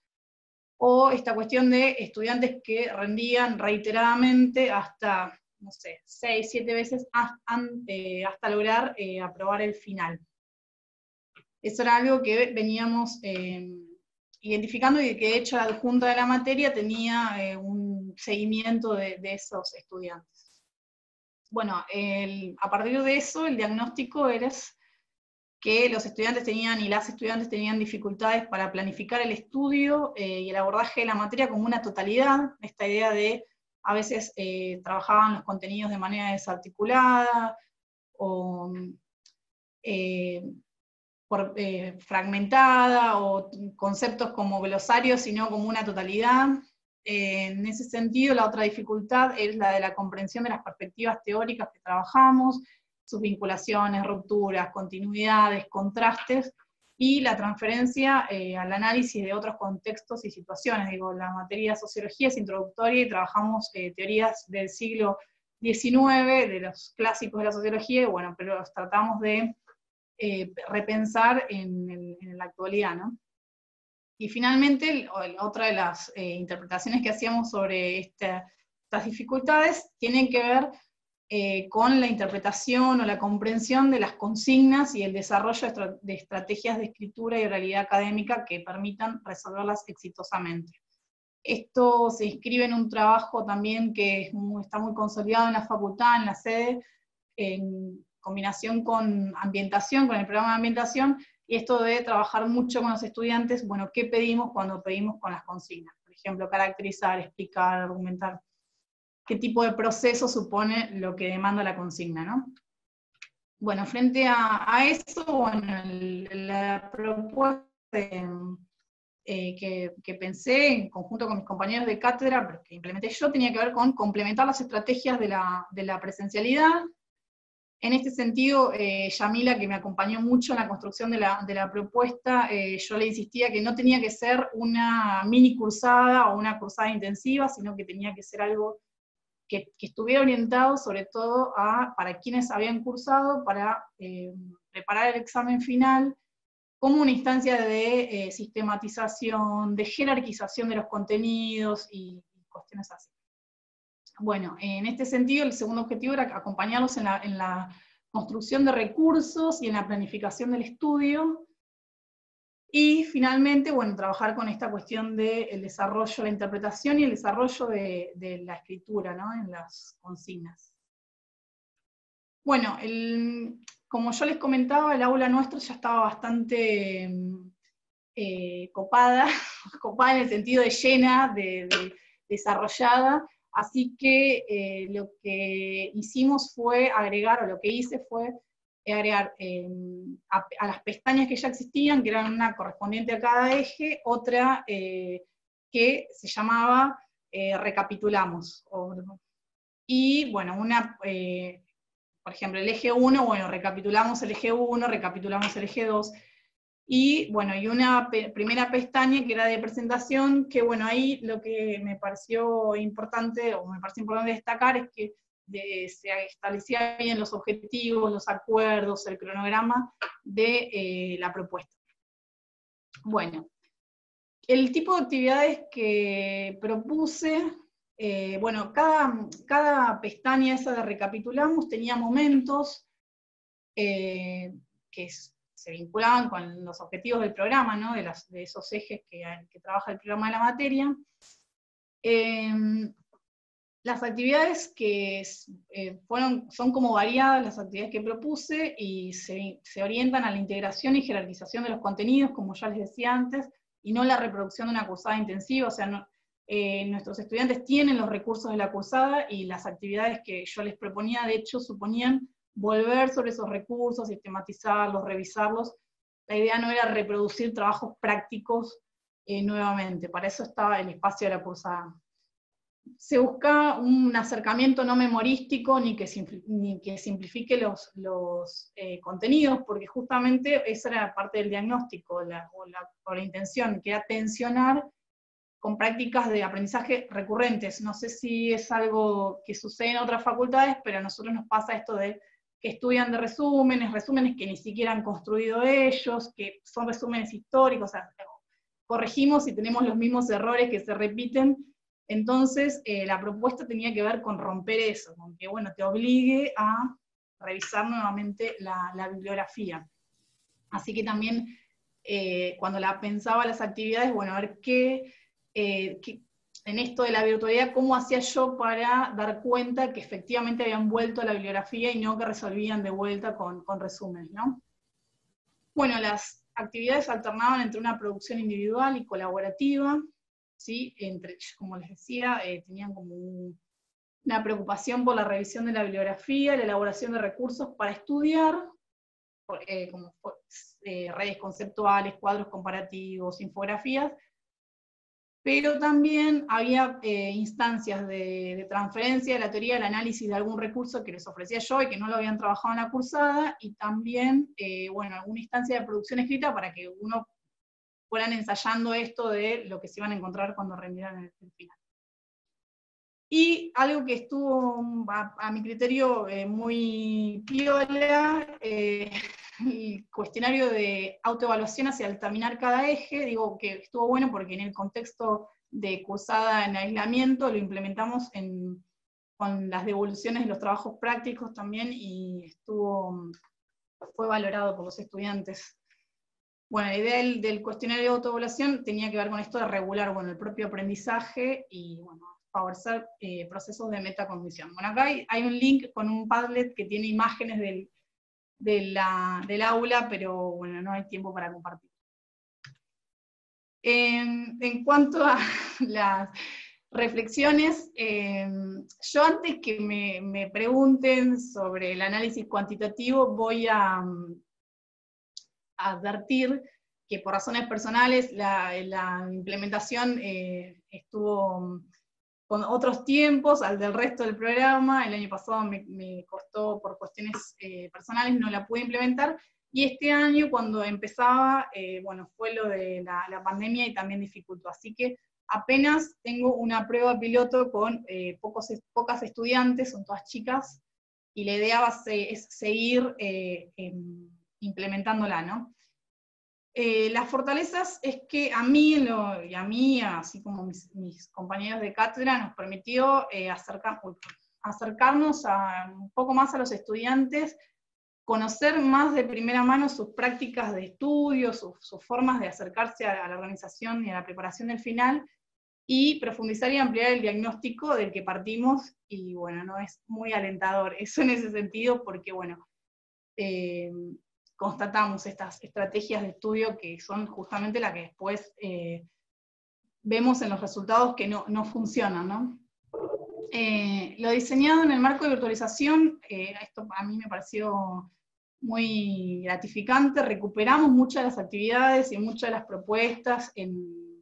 o esta cuestión de estudiantes que rendían reiteradamente hasta, no sé, 6, 7 veces hasta lograr aprobar el final. Eso era algo que veníamos identificando y que de hecho la adjunta de la materia tenía un seguimiento de esos estudiantes. Bueno, a partir de eso el diagnóstico era que los estudiantes tenían y las estudiantes tenían dificultades para planificar el estudio y el abordaje de la materia como una totalidad, esta idea de a veces trabajaban los contenidos de manera desarticulada o fragmentada, o conceptos como glosarios, sino como una totalidad. En ese sentido, la otra dificultad es la de la comprensión de las perspectivas teóricas que trabajamos, sus vinculaciones, rupturas, continuidades, contrastes, y la transferencia al análisis de otros contextos y situaciones. Digo, la materia de sociología es introductoria y trabajamos teorías del siglo XIX, de los clásicos de la sociología, y bueno, pero los tratamos de repensar en la actualidad, ¿no? Y finalmente, otra de las interpretaciones que hacíamos sobre estas dificultades tienen que ver con la interpretación o la comprensión de las consignas y el desarrollo de estrategias de escritura y oralidad académica que permitan resolverlas exitosamente. Esto se inscribe en un trabajo también que está muy consolidado en la facultad, en la sede, en combinación con ambientación, con el programa de ambientación, y esto de trabajar mucho con los estudiantes, bueno, ¿qué pedimos cuando pedimos con las consignas? Por ejemplo, caracterizar, explicar, argumentar. ¿Qué tipo de proceso supone lo que demanda la consigna, ¿no? Bueno, frente a eso, bueno, la propuesta que pensé en conjunto con mis compañeros de cátedra, pero que implementé yo, tenía que ver con complementar las estrategias de la presencialidad. En este sentido, Yamila, que me acompañó mucho en la construcción de la propuesta, yo le insistía que no tenía que ser una mini cursada o una cursada intensiva, sino que tenía que ser algo que estuviera orientado sobre todo para quienes habían cursado, para preparar el examen final, como una instancia de sistematización, de jerarquización de los contenidos y cuestiones así. Bueno, en este sentido, el segundo objetivo era acompañarlos en la construcción de recursos y en la planificación del estudio. Y finalmente, bueno, trabajar con esta cuestión del desarrollo, la interpretación y el desarrollo de la escritura, ¿no? En las consignas. Bueno, como yo les comentaba, el aula nuestra ya estaba bastante copada, copada en el sentido de llena, desarrollada, así que lo que hicimos fue agregar, o lo que hice fue agregar a las pestañas que ya existían, que eran una correspondiente a cada eje, otra que se llamaba recapitulamos. Y bueno, por ejemplo, el eje 1, bueno, recapitulamos el eje 1, recapitulamos el eje 2, y bueno, y una primera pestaña que era de presentación, que bueno, ahí lo que me pareció importante, o me parece importante destacar, es que se establecía bien los objetivos, los acuerdos, el cronograma de la propuesta. Bueno, el tipo de actividades que propuse, bueno, cada pestaña esa de recapitulamos tenía momentos que se vinculaban con los objetivos del programa, ¿no? de esos ejes que trabaja el programa de la materia. Las actividades que son como variadas, las actividades que propuse, y se orientan a la integración y jerarquización de los contenidos, como ya les decía antes, y no la reproducción de una cursada intensiva. O sea, nuestros estudiantes tienen los recursos de la cursada, y las actividades que yo les proponía, de hecho, suponían volver sobre esos recursos, sistematizarlos, revisarlos. La idea no era reproducir trabajos prácticos nuevamente, para eso estaba el espacio de la cursada. Se busca un acercamiento no memorístico, ni que simplifique los contenidos, porque justamente esa era parte del diagnóstico, o la intención, que era tensionar con prácticas de aprendizaje recurrentes. No sé si es algo que sucede en otras facultades, pero a nosotros nos pasa esto de que estudian de resúmenes que ni siquiera han construido ellos, que son resúmenes históricos, o sea, corregimos y tenemos los mismos errores que se repiten. Entonces, la propuesta tenía que ver con romper eso, con que, bueno, te obligue a revisar nuevamente la bibliografía. Así que también, cuando pensaba las actividades, bueno, a ver en esto de la virtualidad, cómo hacía yo para dar cuenta que efectivamente habían vuelto a la bibliografía y no que resolvían de vuelta con resúmenes, ¿no? Bueno, las actividades alternaban entre una producción individual y colaborativa, ¿sí? Como les decía, tenían como una preocupación por la revisión de la bibliografía, la elaboración de recursos para estudiar, como redes conceptuales, cuadros comparativos, infografías, pero también había instancias de transferencia de la teoría del análisis de algún recurso que les ofrecía yo y que no lo habían trabajado en la cursada, y también, bueno, alguna instancia de producción escrita para que uno fueran ensayando esto de lo que se iban a encontrar cuando rendieran el final. Y algo que estuvo, a mi criterio, muy piola, el cuestionario de autoevaluación hacia el terminar cada eje. Digo que estuvo bueno porque en el contexto de cursada en aislamiento lo implementamos con las devoluciones de los trabajos prácticos también, y fue valorado por los estudiantes. Bueno, la idea del cuestionario de autoevaluación tenía que ver con esto de regular, bueno, el propio aprendizaje y, bueno, favorecer procesos de metacognición. Bueno, acá hay un link con un Padlet que tiene imágenes del aula, pero bueno, no hay tiempo para compartir. En cuanto a las reflexiones, yo antes que me pregunten sobre el análisis cuantitativo, voy a advertir que por razones personales la implementación estuvo con otros tiempos al del resto del programa. El año pasado me costó por cuestiones personales, no la pude implementar, y este año cuando empezaba, bueno, fue lo de la pandemia y también dificultó, así que apenas tengo una prueba piloto con pocas estudiantes, son todas chicas, y la idea es seguir implementándola, ¿no? Las fortalezas es que a mí, y a mí, así como mis compañeros de cátedra, nos permitió acercarnos un poco más a los estudiantes conocer más de primera mano sus prácticas de estudio, sus formas de acercarse a la organización y a la preparación del final, y profundizar y ampliar el diagnóstico del que partimos, y bueno, no es muy alentador eso en ese sentido, porque bueno, constatamos estas estrategias de estudio que son justamente las que después vemos en los resultados que no funcionan, ¿no? Lo diseñado en el marco de virtualización, esto a mí me pareció muy gratificante. Recuperamos muchas de las actividades y muchas de las propuestas en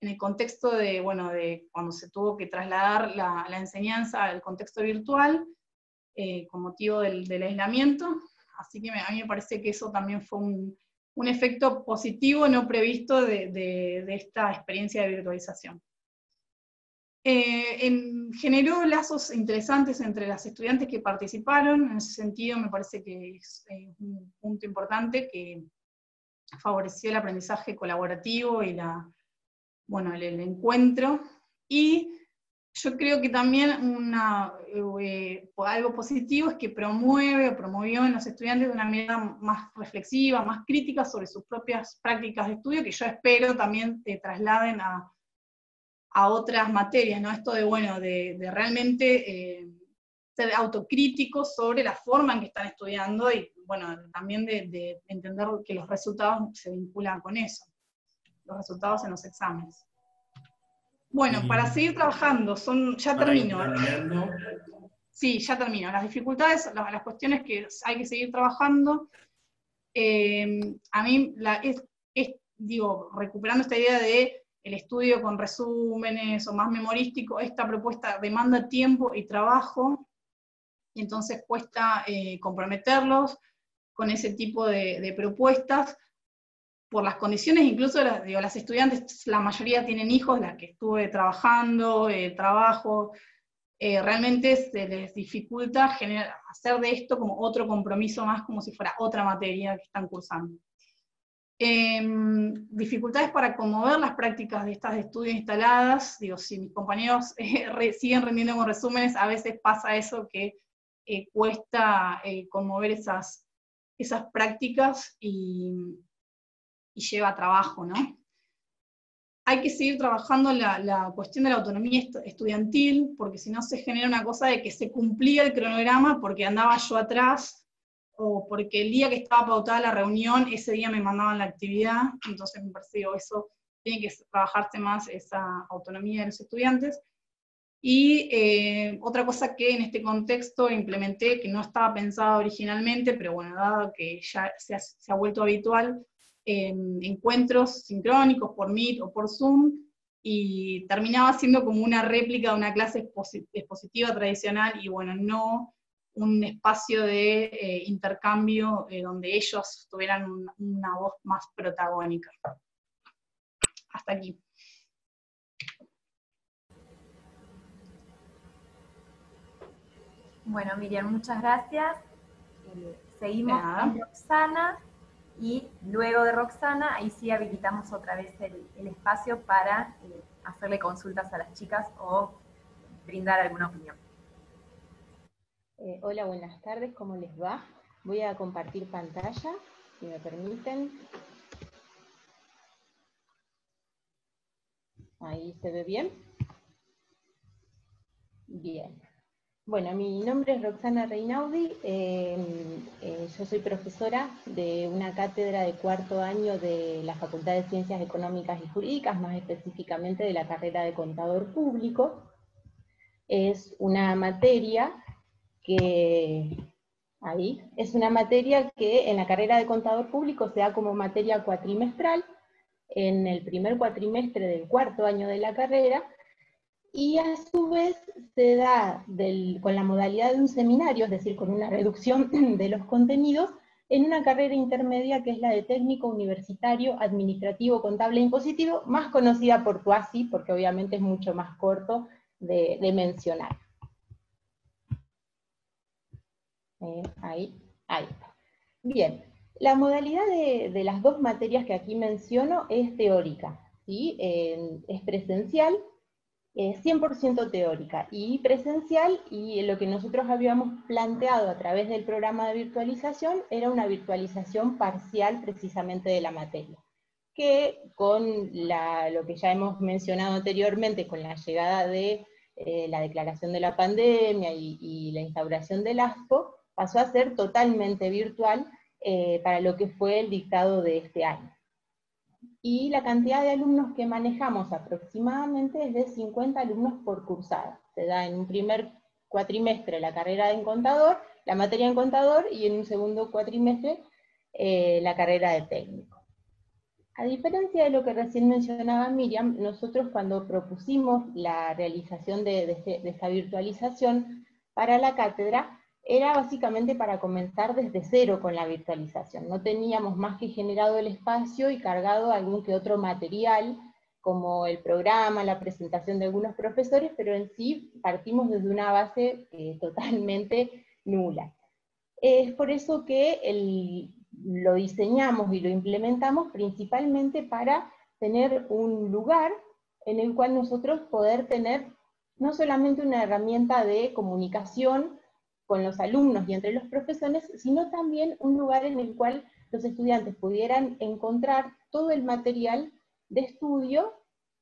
el contexto de, bueno, de cuando se tuvo que trasladar la enseñanza al contexto virtual, con motivo del aislamiento. Así que a mí me parece que eso también fue un efecto positivo no previsto de esta experiencia de virtualización. Generó lazos interesantes entre las estudiantes que participaron. En ese sentido me parece que es un punto importante que favoreció el aprendizaje colaborativo y el encuentro. Y yo creo que también algo positivo es que promovió en los estudiantes una mirada más reflexiva, más crítica sobre sus propias prácticas de estudio, que yo espero también trasladen a otras materias, ¿no? Esto de realmente ser autocríticos sobre la forma en que están estudiando, y bueno, también de entender que los resultados se vinculan con eso, los resultados en los exámenes. Bueno, para seguir trabajando, ya termino. Sí, ya termino. Las dificultades, las cuestiones que hay que seguir trabajando, a mí, recuperando esta idea de el estudio con resúmenes o más memorístico, esta propuesta demanda tiempo y trabajo, y entonces cuesta comprometerlos con ese tipo de propuestas, por las condiciones, incluso las estudiantes, la mayoría tienen hijos, las que estuve trabajando, trabajo, realmente se les dificulta hacer de esto como otro compromiso más, como si fuera otra materia que están cursando. Dificultades para conmover las prácticas de estas de estudio instaladas. Si mis compañeros siguen rindiendo con resúmenes, a veces pasa eso que cuesta conmover esas prácticas y lleva trabajo, ¿no? Hay que seguir trabajando la cuestión de la autonomía estudiantil, porque si no se genera una cosa de que se cumplía el cronograma porque andaba yo atrás, o porque el día que estaba pautada la reunión, ese día me mandaban la actividad. Entonces me parece que eso tiene que trabajarse más, esa autonomía de los estudiantes. Y otra cosa que en este contexto implementé, que no estaba pensada originalmente, pero bueno, dado que ya se ha vuelto habitual, encuentros sincrónicos por Meet o por Zoom, y terminaba siendo como una réplica de una clase expositiva tradicional, y bueno, no un espacio de intercambio donde ellos tuvieran una voz más protagónica. Hasta aquí.
Bueno, Miriam, muchas gracias. Seguimos con Roxana, y luego de Roxana, ahí sí habilitamos otra vez el espacio para hacerle consultas a las chicas o brindar alguna opinión.
Hola, buenas tardes, ¿cómo les va? Voy a compartir pantalla, si me permiten. Ahí se ve bien. Bien. Bueno, mi nombre es Roxana Reinaudi, yo soy profesora de una cátedra de cuarto año de la Facultad de Ciencias Económicas y Jurídicas, más específicamente de la carrera de Contador Público. Es una materia que en la carrera de Contador Público se da como materia cuatrimestral, en el primer cuatrimestre del cuarto año de la carrera, y a su vez se da con la modalidad de un seminario, es decir, con una reducción de los contenidos, en una carrera intermedia que es la de técnico universitario, administrativo, contable e impositivo, más conocida por TUASI, porque obviamente es mucho más corto de mencionar. Ahí está. Bien, la modalidad de las dos materias que aquí menciono es teórica, ¿sí? Es presencial. 100% teórica y presencial, y lo que nosotros habíamos planteado a través del programa de virtualización era una virtualización parcial precisamente de la materia, que con lo que ya hemos mencionado anteriormente, con la llegada de la declaración de la pandemia y la instauración del ASPO, pasó a ser totalmente virtual para lo que fue el dictado de este año. Y la cantidad de alumnos que manejamos aproximadamente es de 50 alumnos por cursada. Se da en un primer cuatrimestre la carrera en contador, la materia en contador, y en un segundo cuatrimestre la carrera de técnico. A diferencia de lo que recién mencionaba Miriam, nosotros cuando propusimos la realización de esta virtualización para la cátedra, era básicamente para comenzar desde cero con la virtualización. No teníamos más que generado el espacio y cargado algún que otro material, como el programa, la presentación de algunos profesores, pero en sí partimos desde una base totalmente nula. Es por eso que lo diseñamos y lo implementamos principalmente para tener un lugar en el cual nosotros poder tener no solamente una herramienta de comunicación con los alumnos y entre los profesores, sino también un lugar en el cual los estudiantes pudieran encontrar todo el material de estudio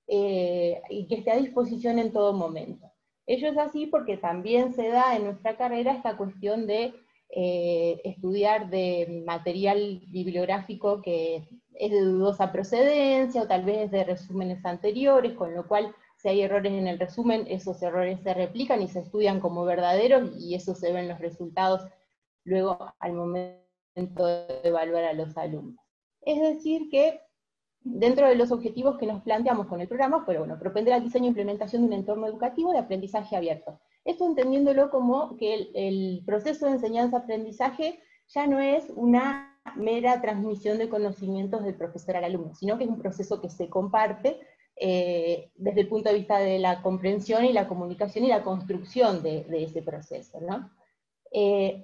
y que esté a disposición en todo momento. Ello es así porque también se da en nuestra carrera esta cuestión de estudiar de material bibliográfico que es de dudosa procedencia, o tal vez de resúmenes anteriores, con lo cual si hay errores en el resumen, esos errores se replican y se estudian como verdaderos, y eso se ve en los resultados luego al momento de evaluar a los alumnos. Es decir que dentro de los objetivos que nos planteamos con el programa fue, bueno, propender al diseño e implementación de un entorno educativo de aprendizaje abierto. Esto entendiéndolo como que el proceso de enseñanza-aprendizaje ya no es una mera transmisión de conocimientos del profesor al alumno, sino que es un proceso que se comparte desde el punto de vista de la comprensión y la comunicación y la construcción de ese proceso, ¿no?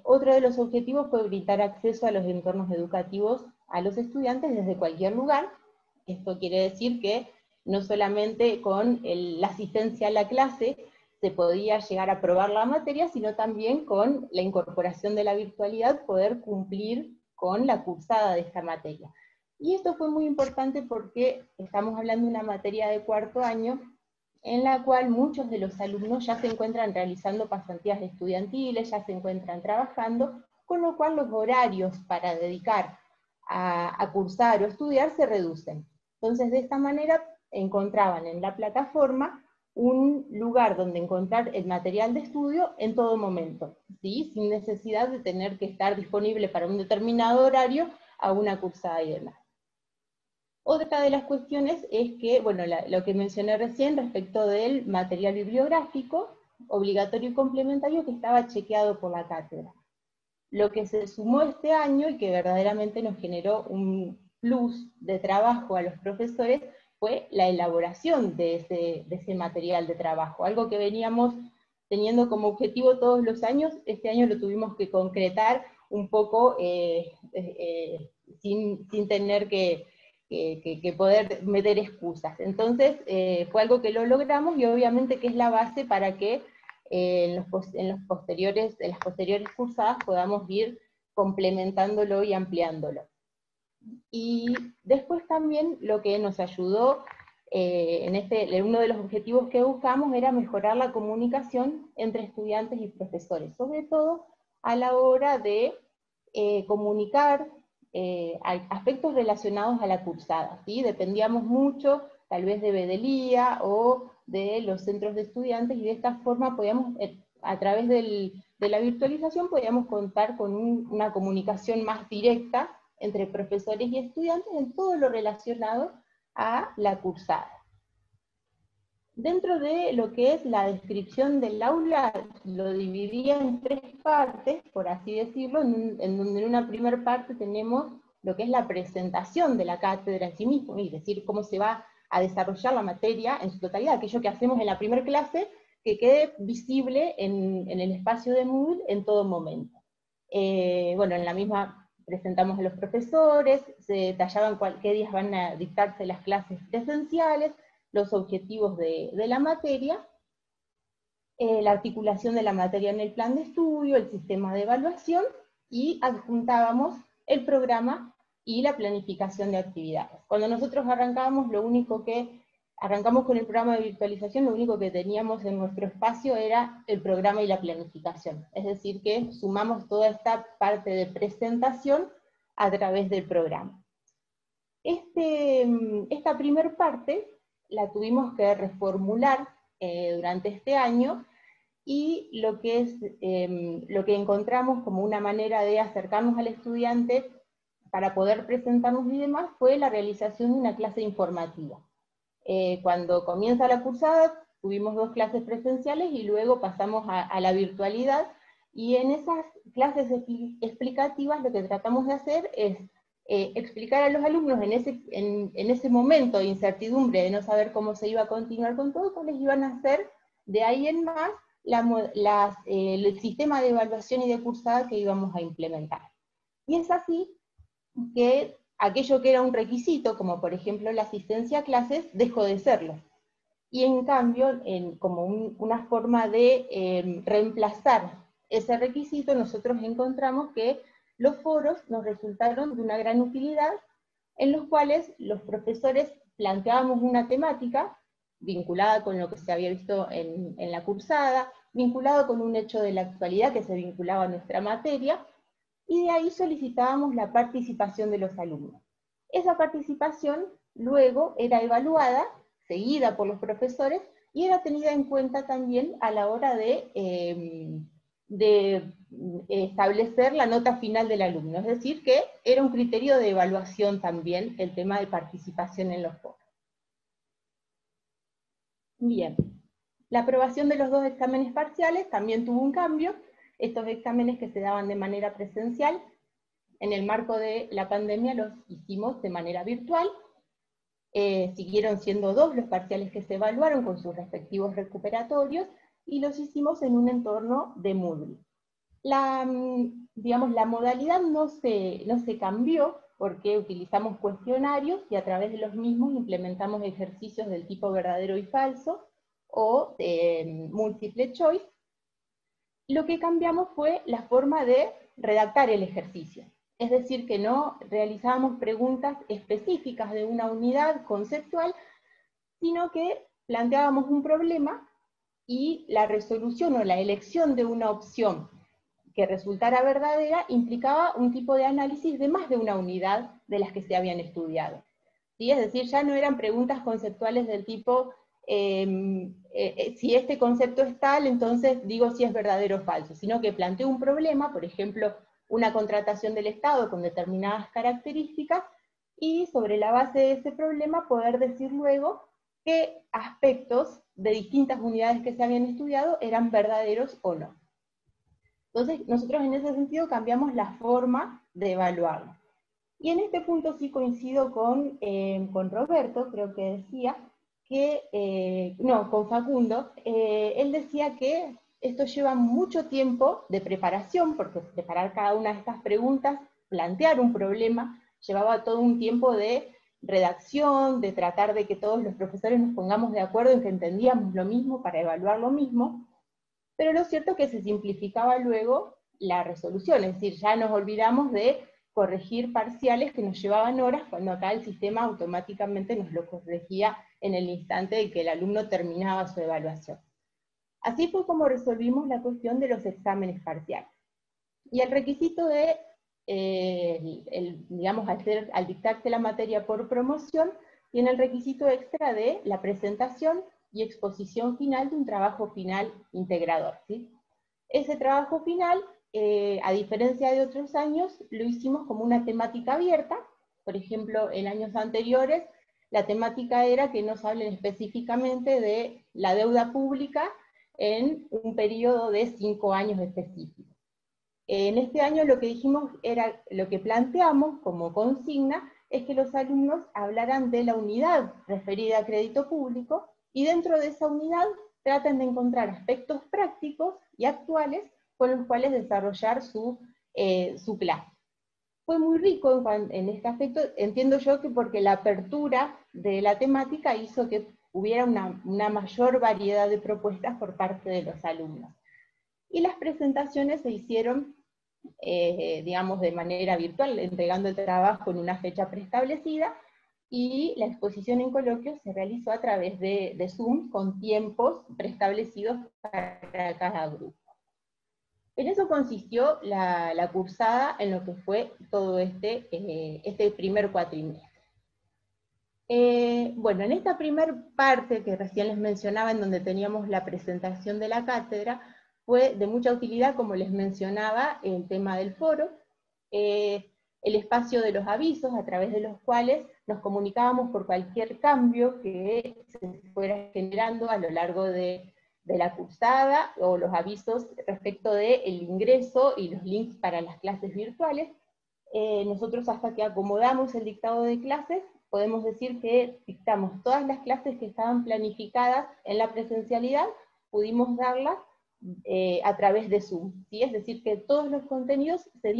Otro de los objetivos fue brindar acceso a los entornos educativos a los estudiantes desde cualquier lugar. Esto quiere decir que no solamente con la asistencia a la clase se podía llegar a aprobar la materia, sino también con la incorporación de la virtualidad poder cumplir con la cursada de esta materia. Y esto fue muy importante porque estamos hablando de una materia de cuarto año en la cual muchos de los alumnos ya se encuentran realizando pasantías estudiantiles, ya se encuentran trabajando, con lo cual los horarios para dedicar a cursar o estudiar se reducen. Entonces, de esta manera encontraban en la plataforma un lugar donde encontrar el material de estudio en todo momento, ¿sí? Sin necesidad de tener que estar disponible para un determinado horario a una cursada y demás. Otra de las cuestiones es que, bueno, lo que mencioné recién respecto del material bibliográfico, obligatorio y complementario, que estaba chequeado por la cátedra. Lo que se sumó este año y que verdaderamente nos generó un plus de trabajo a los profesores fue la elaboración de ese material de trabajo, algo que veníamos teniendo como objetivo todos los años. Este año lo tuvimos que concretar un poco sin tener que poder meter excusas. Entonces fue algo que lo logramos, y obviamente que es la base para que en las posteriores cursadas podamos ir complementándolo y ampliándolo. Y después también lo que nos ayudó, uno de los objetivos que buscamos era mejorar la comunicación entre estudiantes y profesores, sobre todo a la hora de comunicar aspectos relacionados a la cursada, ¿sí? Dependíamos mucho, tal vez de Bedelía o de los centros de estudiantes, y de esta forma podíamos, a través de la virtualización, podíamos contar con una comunicación más directa entre profesores y estudiantes en todo lo relacionado a la cursada. Dentro de lo que es la descripción del aula, lo dividía en tres partes, por así decirlo, en donde en una primera parte tenemos lo que es la presentación de la cátedra en sí mismo, es decir, cómo se va a desarrollar la materia en su totalidad, aquello que hacemos en la primera clase, que quede visible en el espacio de Moodle en todo momento. Bueno, en la misma presentamos a los profesores, se detallaban qué días van a dictarse las clases presenciales, los objetivos de la materia, la articulación de la materia en el plan de estudio, el sistema de evaluación, y adjuntábamos el programa y la planificación de actividades. Cuando nosotros arrancamos con el programa de virtualización, lo único que teníamos en nuestro espacio era el programa y la planificación. Es decir, que sumamos toda esta parte de presentación a través del programa. Esta primer parte la tuvimos que reformular durante este año, y lo que encontramos como una manera de acercarnos al estudiante para poder presentarnos y demás fue la realización de una clase informativa. Cuando comienza la cursada tuvimos 2 clases presenciales y luego pasamos a la virtualidad, y en esas clases explicativas lo que tratamos de hacer es explicar a los alumnos en ese momento de incertidumbre, de no saber cómo se iba a continuar con todo, cuáles iban a ser de ahí en más el sistema de evaluación y de cursada que íbamos a implementar. Y es así que aquello que era un requisito, como por ejemplo la asistencia a clases, dejó de serlo. Y en cambio, como una forma de reemplazar ese requisito, nosotros encontramos que los foros nos resultaron de una gran utilidad, en los cuales los profesores planteábamos una temática vinculada con lo que se había visto en la cursada, vinculado con un hecho de la actualidad que se vinculaba a nuestra materia, y de ahí solicitábamos la participación de los alumnos. Esa participación luego era evaluada, seguida por los profesores, y era tenida en cuenta también a la hora de establecer la nota final del alumno. Es decir, que era un criterio de evaluación también el tema de participación en los foros. Bien, la aprobación de los 2 exámenes parciales también tuvo un cambio. Estos exámenes que se daban de manera presencial, en el marco de la pandemia los hicimos de manera virtual. Siguieron siendo 2 los parciales que se evaluaron con sus respectivos recuperatorios, y los hicimos en un entorno de Moodle. La modalidad no se cambió, porque utilizamos cuestionarios y a través de los mismos implementamos ejercicios del tipo verdadero y falso, o múltiple choice. Lo que cambiamos fue la forma de redactar el ejercicio. Es decir, que no realizábamos preguntas específicas de una unidad conceptual, sino que planteábamos un problema y la resolución o la elección de una opción que resultara verdadera implicaba un tipo de análisis de más de una unidad de las que se habían estudiado. ¿Sí? Es decir, ya no eran preguntas conceptuales del tipo, si este concepto es tal, entonces digo si es verdadero o falso, sino que planteo un problema, por ejemplo, una contratación del Estado con determinadas características, y sobre la base de ese problema poder decir luego qué aspectos de distintas unidades que se habían estudiado eran verdaderos o no. Entonces, nosotros en ese sentido cambiamos la forma de evaluarlo. Y en este punto sí coincido con Roberto, creo que decía, con Facundo, él decía que esto lleva mucho tiempo de preparación, porque preparar cada una de estas preguntas, plantear un problema, llevaba todo un tiempo de redacción, de tratar de que todos los profesores nos pongamos de acuerdo en que entendíamos lo mismo para evaluar lo mismo, pero lo cierto es que se simplificaba luego la resolución, es decir, ya nos olvidamos de corregir parciales que nos llevaban horas, cuando acá el sistema automáticamente nos lo corregía en el instante en que el alumno terminaba su evaluación. Así fue como resolvimos la cuestión de los exámenes parciales. Y el requisito de, al dictarse la materia por promoción, tiene el requisito extra de la presentación y exposición final de un trabajo final integrador, ¿sí? Ese trabajo final, a diferencia de otros años, lo hicimos como una temática abierta. Por ejemplo, en años anteriores, la temática era que nos hablen específicamente de la deuda pública en un periodo de 5 años específico. En este año lo que dijimos era, lo que planteamos como consigna, es que los alumnos hablaran de la unidad referida a crédito público, y dentro de esa unidad traten de encontrar aspectos prácticos y actuales con los cuales desarrollar su clase. Fue muy rico en este aspecto, entiendo yo que porque la apertura de la temática hizo que hubiera una mayor variedad de propuestas por parte de los alumnos. Y las presentaciones se hicieron, digamos, de manera virtual, entregando el trabajo en una fecha preestablecida, y la exposición en coloquio se realizó a través de Zoom, con tiempos preestablecidos para cada grupo. En eso consistió la cursada en lo que fue todo este primer cuatrimestre. Bueno, en esta primer parte que recién les mencionaba, en donde teníamos la presentación de la cátedra, fue de mucha utilidad, como les mencionaba, el tema del foro, el espacio de los avisos, a través de los cuales nos comunicábamos por cualquier cambio que se fuera generando a lo largo de la cursada, o los avisos respecto del ingreso y los links para las clases virtuales. Nosotros, hasta que acomodamos el dictado de clases, podemos decir que dictamos todas las clases que estaban planificadas en la presencialidad, pudimos darlas a través de Zoom, ¿sí? Es decir, que todos los contenidos se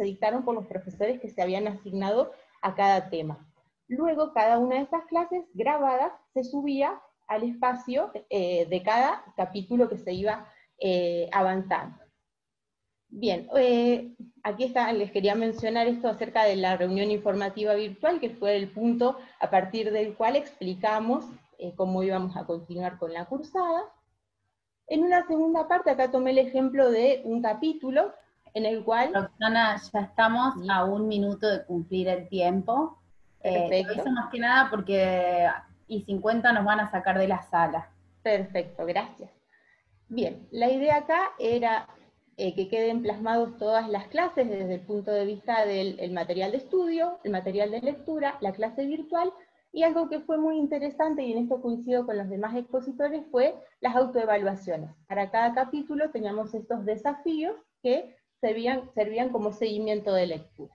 dictaron por los profesores que se habían asignado a cada tema. Luego, cada una de estas clases grabadas se subía al espacio de cada capítulo que se iba avanzando. Bien, aquí está, les quería mencionar esto acerca de la reunión informativa virtual, que fue el punto a partir del cual explicamos cómo íbamos a continuar con la cursada. En una segunda parte, acá tomé el ejemplo de un capítulo en el cual...
Roxana, ya estamos a 1 minuto de cumplir el tiempo. Eso más que nada porque y 50 nos van a sacar de la sala.
Perfecto, gracias. Bien, la idea acá era que queden plasmados todas las clases desde el punto de vista del material de estudio, el material de lectura, la clase virtual, y algo que fue muy interesante, y en esto coincido con los demás expositores, fue las autoevaluaciones. Para cada capítulo teníamos estos desafíos que servían como seguimiento de lectura.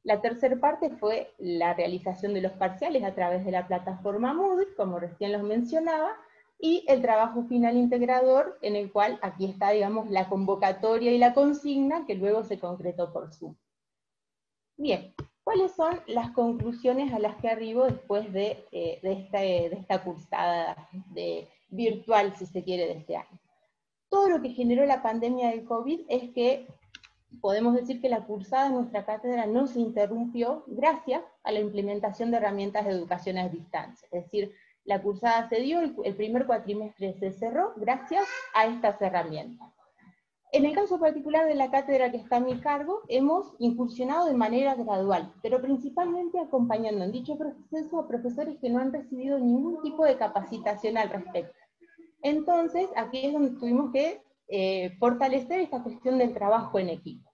La tercera parte fue la realización de los parciales a través de la plataforma Moodle, como recién los mencionaba, y el trabajo final integrador, en el cual aquí está, digamos, la convocatoria y la consigna, que luego se concretó por Zoom. Bien, ¿cuáles son las conclusiones a las que arribo después de esta cursada virtual, si se quiere, de este año? Todo lo que generó la pandemia del COVID es que podemos decir que la cursada en nuestra cátedra no se interrumpió gracias a la implementación de herramientas de educación a distancia. Es decir, la cursada se dio, el primer cuatrimestre se cerró gracias a estas herramientas. En el caso particular de la cátedra que está a mi cargo, hemos incursionado de manera gradual, pero principalmente acompañando en dicho proceso a profesores que no han recibido ningún tipo de capacitación al respecto. Entonces, aquí es donde tuvimos que fortalecer esta cuestión del trabajo en equipo.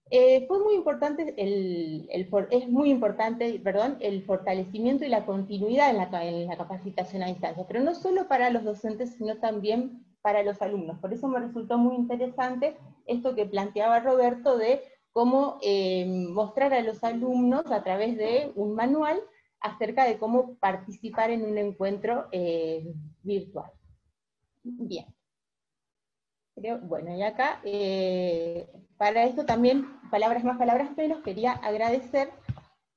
Fue muy importante es muy importante, el fortalecimiento y la continuidad en la capacitación a distancia, pero no solo para los docentes, sino también para los alumnos. Por eso me resultó muy interesante esto que planteaba Roberto de cómo mostrar a los alumnos a través de un manual acerca de cómo participar en un encuentro virtual. Bien. Bueno, y acá, para esto también, palabras más, palabras menos, quería agradecer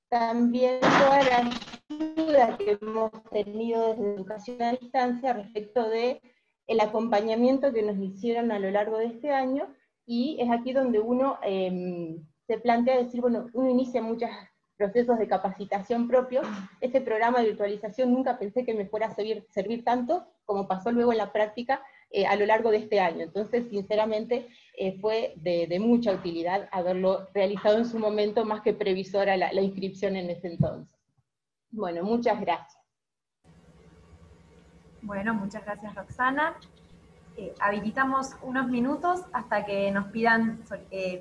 también toda la ayuda que hemos tenido desde Educación a Distancia respecto de el acompañamiento que nos hicieron a lo largo de este año, y es aquí donde uno se plantea decir, bueno, uno inicia muchos procesos de capacitación propios. Este programa de virtualización nunca pensé que me fuera a servir tanto como pasó luego en la práctica, a lo largo de este año. Entonces, sinceramente, fue de mucha utilidad haberlo realizado en su momento, más que previsora la inscripción en ese entonces. Bueno, muchas gracias.
Bueno, muchas gracias, Roxana. Habilitamos unos minutos hasta que nos pidan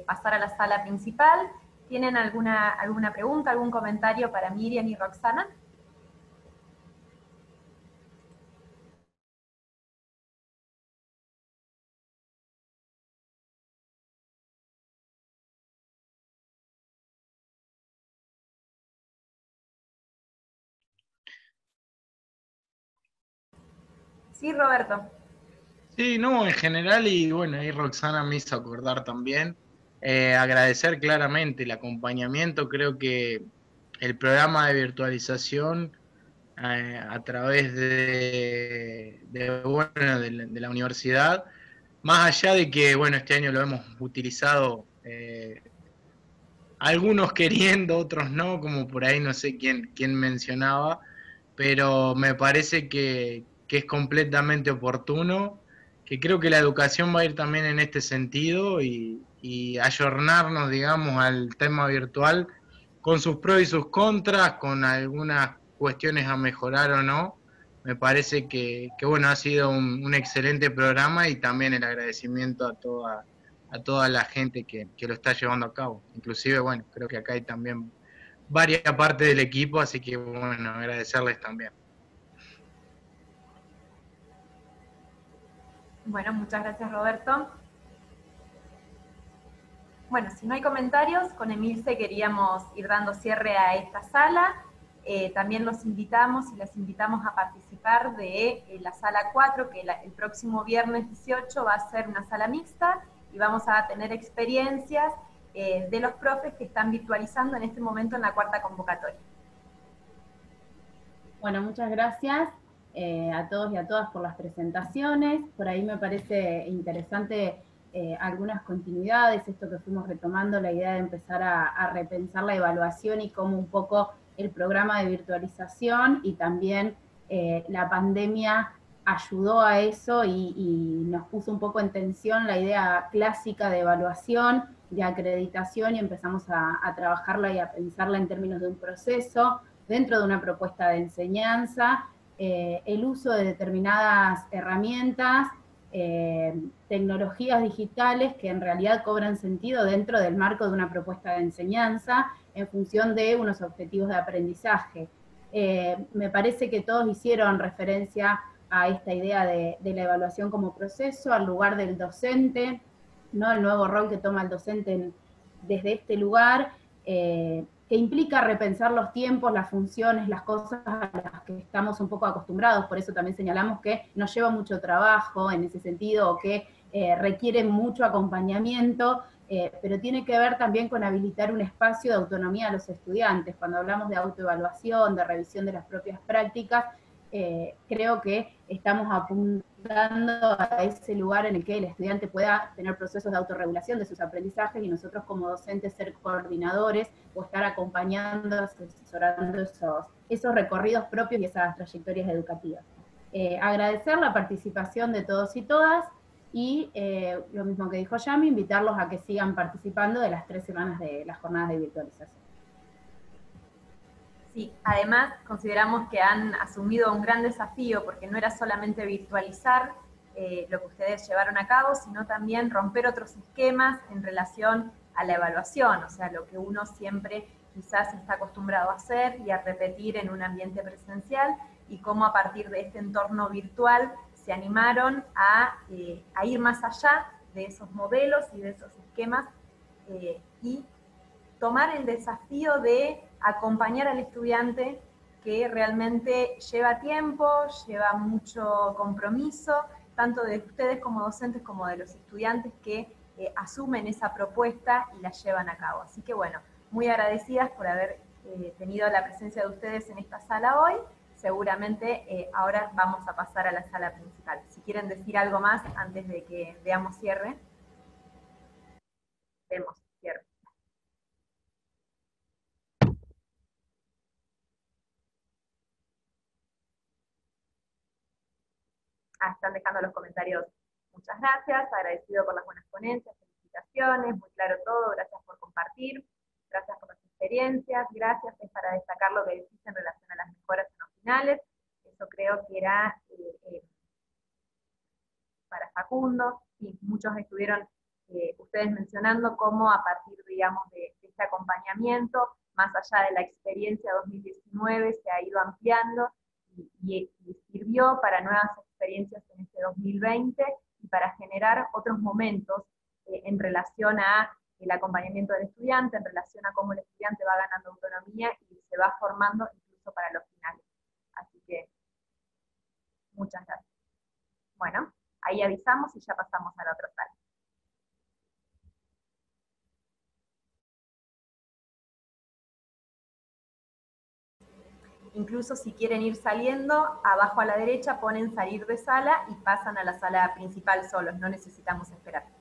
pasar a la sala principal. ¿Tienen alguna pregunta, algún comentario para Miriam y Roxana? Sí, Roberto.
Sí, no, en general, y bueno, ahí Roxana me hizo acordar también, agradecer claramente el acompañamiento. Creo que el programa de virtualización a través de la universidad, más allá de que, bueno, este año lo hemos utilizado, algunos queriendo, otros no, como por ahí no sé quién mencionaba, pero me parece que es completamente oportuno, que creo que la educación va a ir también en este sentido y ayornarnos, digamos, al tema virtual con sus pros y sus contras, con algunas cuestiones a mejorar o no. Me parece que bueno, ha sido un excelente programa y también el agradecimiento a toda la gente que lo está llevando a cabo. Inclusive, bueno, creo que acá hay también varias partes del equipo, así que bueno, agradecerles también.
Bueno, muchas gracias, Roberto. Bueno, si no hay comentarios, con Emilce queríamos ir dando cierre a esta sala. También los invitamos y las invitamos a participar de la sala 4, que el próximo viernes 18 va a ser una sala mixta y vamos a tener experiencias de los profes que están virtualizando en este momento en la cuarta convocatoria.
Bueno, muchas gracias a todos y a todas por las presentaciones. Por ahí me parece interesante algunas continuidades, esto que fuimos retomando, la idea de empezar a repensar la evaluación y cómo un poco el programa de virtualización y también la pandemia ayudó a eso y nos puso un poco en tensión la idea clásica de evaluación, de acreditación, y empezamos a trabajarla y a pensarla en términos de un proceso, dentro de una propuesta de enseñanza, el uso de determinadas herramientas, tecnologías digitales que en realidad cobran sentido dentro del marco de una propuesta de enseñanza en función de unos objetivos de aprendizaje. Me parece que todos hicieron referencia a esta idea de la evaluación como proceso, al lugar del docente, ¿no? El nuevo rol que toma el docente desde este lugar, que implica repensar los tiempos, las funciones, las cosas a las que estamos un poco acostumbrados. Por eso también señalamos que nos lleva mucho trabajo en ese sentido, o que requiere mucho acompañamiento, pero tiene que ver también con habilitar un espacio de autonomía a los estudiantes. Cuando hablamos de autoevaluación, de revisión de las propias prácticas, creo que estamos apuntando a ese lugar en el que el estudiante pueda tener procesos de autorregulación de sus aprendizajes y nosotros como docentes ser coordinadores o estar acompañando, asesorando esos recorridos propios y esas trayectorias educativas. Agradecer la participación de todos y todas y lo mismo que dijo Yami, invitarlos a que sigan participando de las 3 semanas de las jornadas de virtualización.
Sí, además consideramos que han asumido un gran desafío porque no era solamente virtualizar lo que ustedes llevaron a cabo, sino también romper otros esquemas en relación a la evaluación, o sea, lo que uno siempre quizás está acostumbrado a hacer y a repetir en un ambiente presencial, y cómo a partir de este entorno virtual se animaron a ir más allá de esos modelos y de esos esquemas y tomar el desafío de acompañar al estudiante, que realmente lleva tiempo, lleva mucho compromiso, tanto de ustedes como docentes como de los estudiantes que asumen esa propuesta y la llevan a cabo. Así que bueno, muy agradecidas por haber tenido la presencia de ustedes en esta sala hoy. Seguramente ahora vamos a pasar a la sala principal. Si quieren decir algo más antes de que veamos cierre. Vemos cierre. Están dejando los comentarios. Muchas gracias, agradecido por las buenas ponencias, felicitaciones, muy claro todo, gracias por compartir, gracias por las experiencias, gracias, es para destacar lo que decís en relación a las mejoras en los finales, eso creo que era para Facundo, y muchos estuvieron ustedes mencionando cómo a partir, digamos, de este acompañamiento, más allá de la experiencia 2019, se ha ido ampliando y sirvió para nuevas experiencias en este 2020 y para generar otros momentos en relación a el acompañamiento del estudiante, en relación a cómo el estudiante va ganando autonomía y se va formando incluso para los finales. Así que, muchas gracias. Bueno, ahí avisamos y ya pasamos a la otra sala. incluso si quieren ir saliendo, abajo a la derecha ponen salir de sala y pasan a la sala principal solos, no necesitamos esperar.